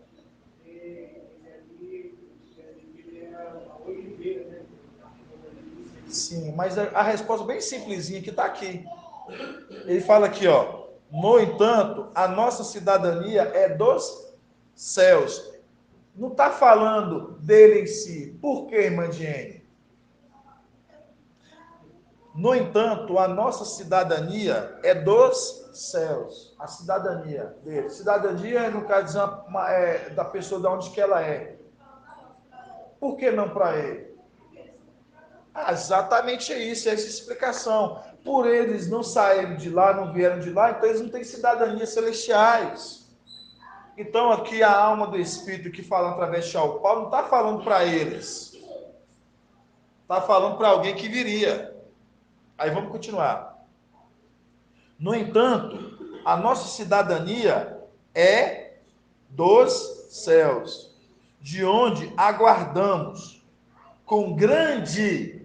Sim, mas a resposta bem simplesinha que está aqui. Ele fala aqui, ó. No entanto, a nossa cidadania é dos céus. Não está falando dele em si. Por que, irmã Diene? No entanto, a nossa cidadania é dos céus. A cidadania dele. Cidadania, no caso, da pessoa de onde que ela é. Por que não para ele? Exatamente isso, essa explicação. Por eles não saírem de lá, não vieram de lá, então eles não têm cidadanias celestiais. Então aqui a alma do Espírito que fala através de Paulo não está falando para eles. Está falando para alguém que viria. Aí vamos continuar. No entanto, a nossa cidadania é dos céus, de onde aguardamos com grande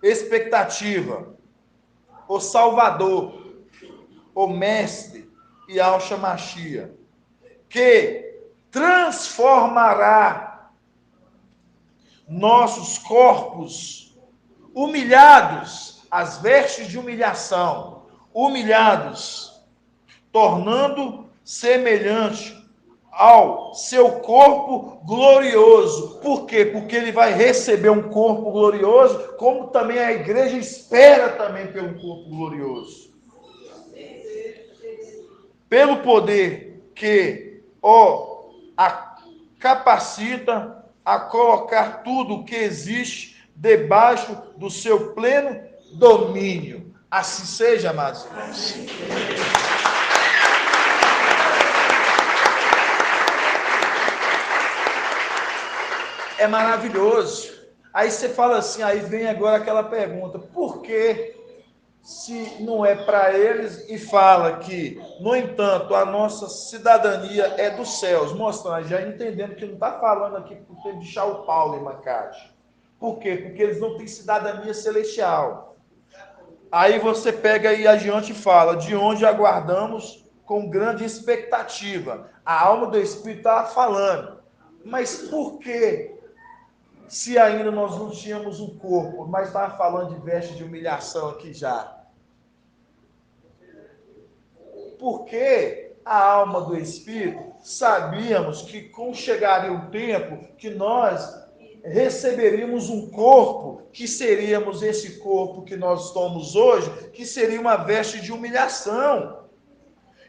expectativa o Salvador, o Mestre Yahshua Mashiach, que transformará nossos corpos humilhados, as vestes de humilhação, humilhados, tornando semelhante ao seu corpo glorioso. Por quê? Porque ele vai receber um corpo glorioso, como também a igreja espera também pelo corpo glorioso. Pelo poder que a capacita a colocar tudo o que existe debaixo do seu pleno domínio. Assim seja, amados irmãos. É maravilhoso. Aí você fala assim, aí vem agora aquela pergunta, por que se não é para eles, e fala que, no entanto, a nossa cidadania é dos céus, mostrando, já entendendo que não está falando aqui por tempo de Shaul Paulo e Macate. Por quê? Porque eles não têm cidadania celestial. Aí você pega aí adiante e fala, de onde aguardamos com grande expectativa. A alma do Espírito estava falando. Mas por que, se ainda nós não tínhamos um corpo, mas estava falando de veste de humilhação aqui já? Porque a alma do Espírito, sabíamos que chegaria um tempo que nós receberíamos um corpo, que seríamos esse corpo que nós somos hoje, que seria uma veste de humilhação.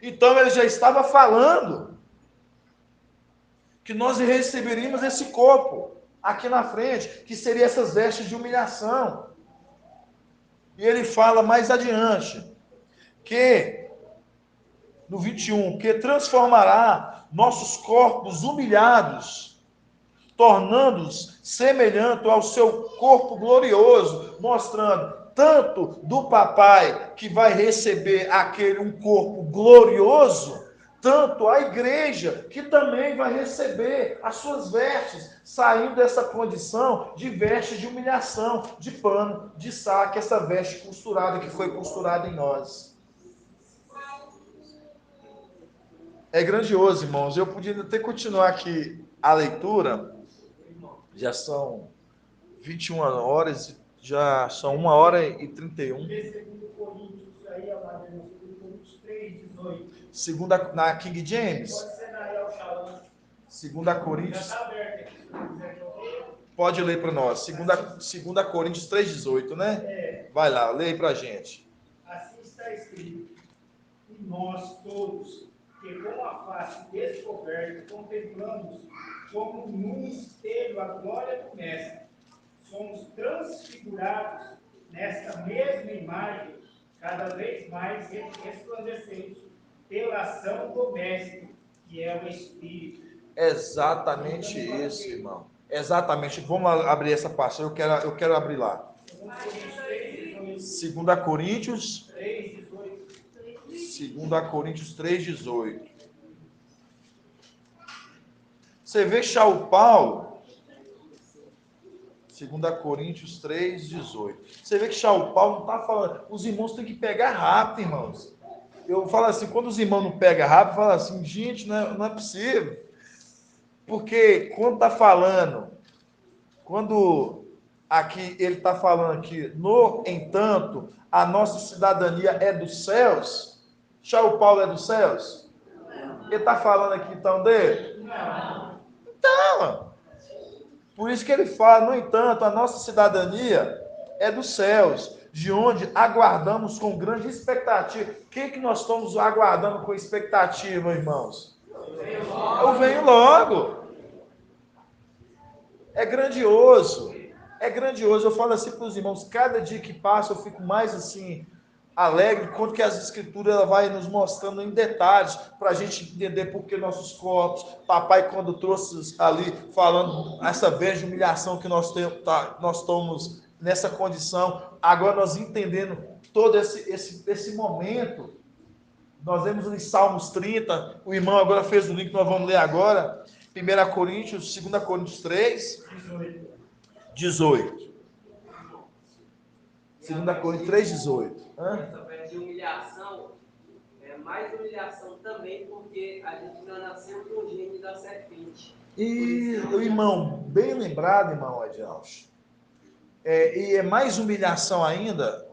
Então ele já estava falando que nós receberíamos esse corpo aqui na frente, que seria essas vestes de humilhação. E ele fala mais adiante que no 21, que transformará nossos corpos humilhados, tornando-os semelhantes ao seu corpo glorioso, mostrando tanto do papai que vai receber um corpo glorioso, tanto a igreja que também vai receber as suas vestes, saindo dessa condição de veste de humilhação, de pano, de saco, essa veste costurada que foi costurada em nós. É grandioso, irmãos. Eu podia até continuar aqui a leitura. Já são 21 horas, já são 1h31. Segunda, na King James. Segunda Coríntios. Pode ler para nós. Segunda Coríntios 3,18, né? Vai lá, leia para a gente.
Assim está escrito. E nós todos, que com a face descoberta contemplamos como num espelho a glória do Mestre, somos transfigurados nesta mesma imagem, cada vez mais resplandecente pela ação do Mestre, que é o Espírito.
Exatamente isso, irmão. Exatamente. Vamos abrir essa parte. Eu quero abrir lá. 2 Coríntios 3,18. Você vê Shaul Paulo, 2 Coríntios 3,18. Você vê que Shaul Paulo não está falando. Os irmãos têm que pegar rápido, irmãos. Eu falo assim, quando os irmãos não pegam rápido, falo assim, gente, não é possível. Porque quando está falando, quando aqui ele está falando aqui, no entanto, a nossa cidadania é dos céus. Shaul Paulo é dos céus? Ele está falando aqui então dele? Não. Então, por isso que ele fala, no entanto, a nossa cidadania é dos céus, de onde aguardamos com grande expectativa. O que nós estamos aguardando com expectativa, irmãos? Eu venho logo. É grandioso. É grandioso. Eu falo assim para os irmãos, cada dia que passa eu fico mais assim, alegre, quanto que as escrituras ela vai nos mostrando em detalhes, para a gente entender por que nossos corpos, papai quando trouxe ali, falando essa vez de humilhação que nós estamos nessa condição, agora nós entendendo todo esse momento, nós vemos em Salmos 30, o irmão agora fez o link que nós vamos ler agora, 1 Coríntios, 2 Coríntios 3, 18. 2 Coríntios 3, 18.
Essa veste de humilhação é mais humilhação também, porque a gente já nasceu com o gene da serpente.
E o irmão, bem lembrado, irmão Adilson, e é mais humilhação ainda,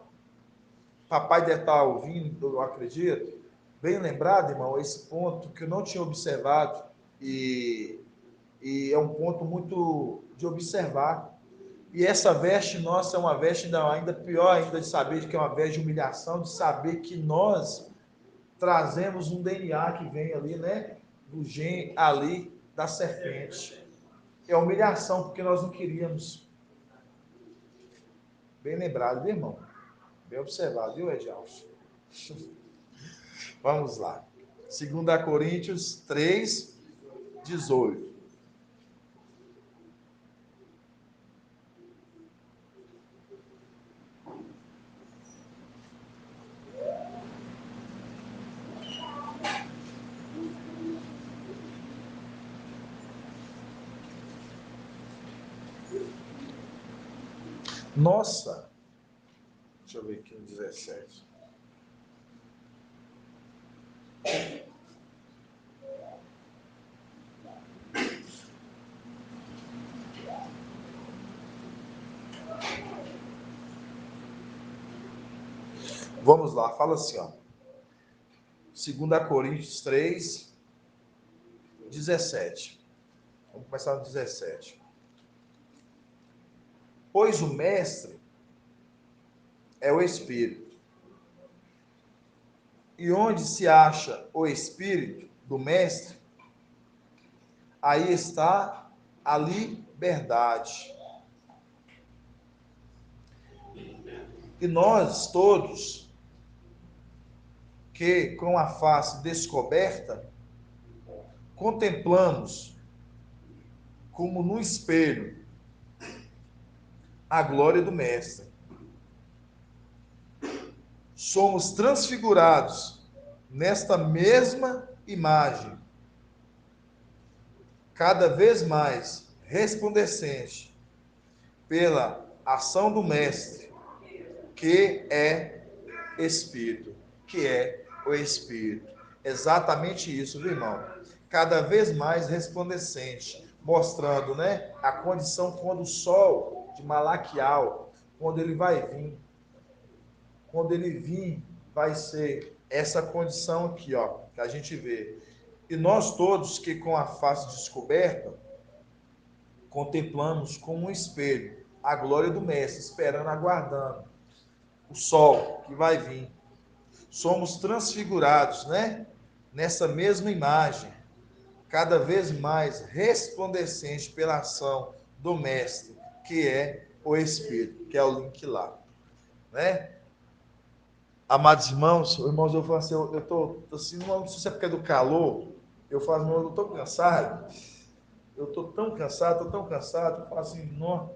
papai deve estar ouvindo, eu acredito, bem lembrado, irmão, esse ponto que eu não tinha observado, e é um ponto muito de observar. E essa veste nossa é uma veste ainda pior ainda de saber que é uma veste de humilhação, de saber que nós trazemos um DNA que vem ali, né, do gene ali da serpente. É humilhação, porque nós não queríamos. Bem lembrado, viu, irmão? Bem observado, viu, Edilson? Vamos lá. 2 Coríntios 3, 18. Nossa! Deixa eu ver aqui no 17. Vamos lá, fala assim, ó. 2 Coríntios 3, 17. Vamos começar no 17. Pois o mestre é o Espírito. E onde se acha o Espírito do mestre, aí está a liberdade. E nós todos, que com a face descoberta, contemplamos como no espelho a glória do mestre. Somos transfigurados nesta mesma imagem, cada vez mais resplandecente pela ação do mestre, que é Espírito, que é o Espírito. Exatamente isso, viu, irmão? Cada vez mais resplandecente, mostrando, né, a condição quando o sol de Malaquial, quando ele vai vir, quando ele vir, vai ser essa condição aqui, ó, que a gente vê. E nós todos que com a face descoberta, contemplamos como um espelho a glória do Mestre, esperando, aguardando o sol que vai vir. Somos transfigurados, né? Nessa mesma imagem, cada vez mais resplandecente pela ação do Mestre, que é o Espírito, que é o link lá, né? Amados irmãos, eu falo assim, eu tô assim, não sei se é porque é do calor, eu falo, eu tô cansado, eu tô tão cansado, eu falo assim, não.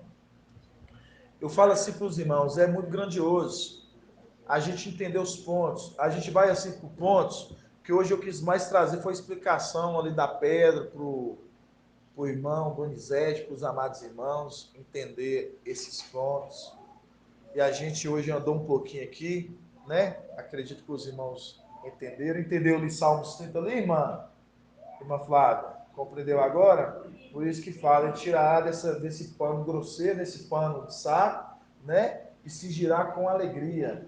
Eu falo assim para os irmãos, é muito grandioso a gente entender os pontos, a gente vai assim por pontos, que hoje eu quis mais trazer foi a explicação ali da pedra para o irmão Donizete, para os amados irmãos, entender esses pontos. E a gente hoje andou um pouquinho aqui, né? Acredito que os irmãos entenderam. Entendeu ali Salmos 30 ali, irmã? Irmã Flávia? Compreendeu agora? Por isso que fala, tirar desse pano grosseiro, desse pano de saco, né? E se girar com alegria.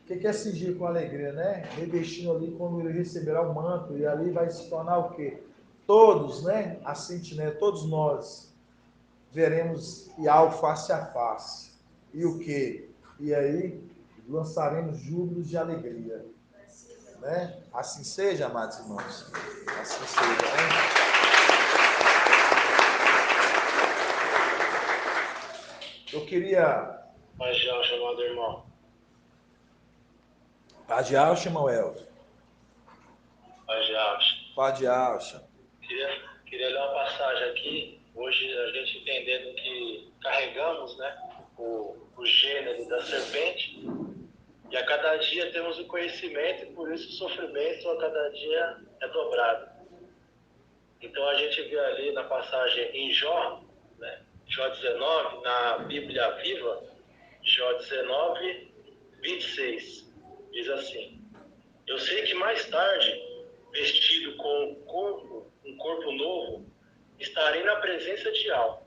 O que é cingir com alegria, né? Revestindo ali quando ele receberá o manto, e ali vai se tornar o quê? Todos, né? A sentinela, todos nós veremos Iau face a face. E o quê? E aí lançaremos júbilos de alegria. Né? Assim seja, amados irmãos. Assim seja, né? Eu queria...
Mas já chamado irmão.
Paz de Alcha, irmão Elton.
Paz de Alcha.
Paz de Alcha.
Queria ler uma passagem aqui. Hoje a gente entendendo que carregamos, né, o gênero da serpente. E a cada dia temos o conhecimento e por isso o sofrimento a cada dia é dobrado. Então a gente vê ali na passagem em Jó, né, Jó 19, na Bíblia Viva, Jó 19, 26, diz assim: eu sei que mais tarde, vestido com um corpo novo, estarei na presença de Al.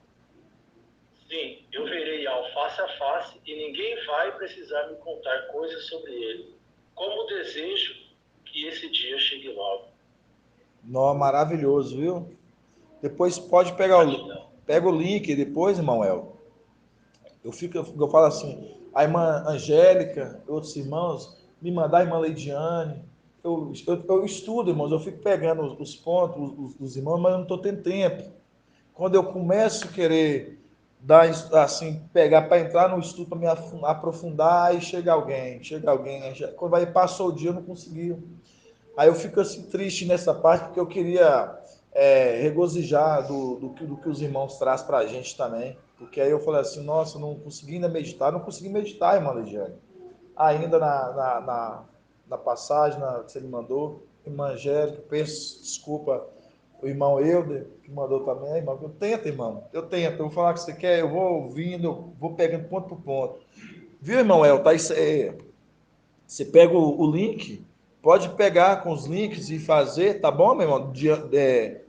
Sim, eu verei Al face a face e ninguém vai precisar me contar coisas sobre ele. Como desejo que esse dia chegue logo.
Nó, maravilhoso, viu? Depois pode pegar pega o link depois, irmão El. Eu falo assim, a irmã Angélica, outros irmãos, me mandar a irmã Leidiane. Eu estudo, irmãos, eu fico pegando os pontos dos irmãos, mas eu não estou tendo tempo. Quando eu começo a querer dar, assim, pegar para entrar no estudo, para me aprofundar, aí chega alguém, quando vai, passou o dia, eu não consegui. Aí eu fico assim triste nessa parte, porque eu queria regozijar do que os irmãos trazem para a gente também. Porque aí eu falei assim, nossa, não consegui ainda meditar, não consegui meditar, irmã Ligiane. Ainda na passagem que você me mandou, irmã Angélica, peço desculpa O irmão Euder, que mandou também, irmão, eu tento, irmão. Eu vou falar o que você quer, eu vou ouvindo, eu vou pegando ponto por ponto. Viu, irmão El? Tá, você pega o link, pode pegar com os links e fazer, tá bom, meu irmão?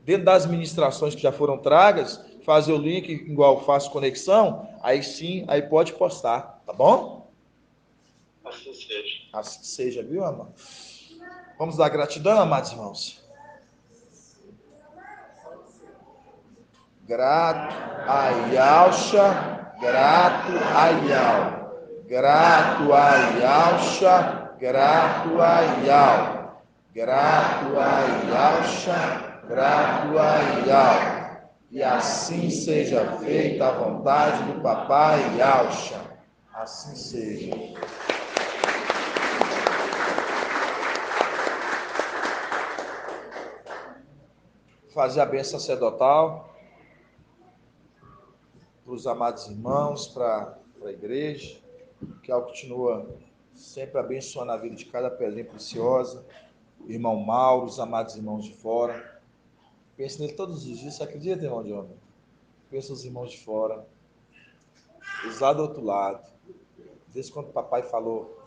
Dentro das ministrações que já foram tragas, fazer o link igual faço conexão, aí sim, aí pode postar, tá bom?
Assim seja.
Assim seja, viu, amado? Vamos dar gratidão, amados irmãos. Grato a Yalcha, grato a Yal. Grato a Yalcha, grato a Yal. Grato a Yalcha, grato a Yal. E assim seja feita a vontade do papai Yalcha. Assim seja. Fazer a bênção sacerdotal para os amados irmãos, para a igreja, que ela continua sempre abençoando a vida de cada pedrinha preciosa. O irmão Mauro, os amados irmãos de fora. Pensa nele todos os dias, você acredita, irmão de homem? Pensa nos irmãos de fora. Eles lá do outro lado. Desde quando o papai falou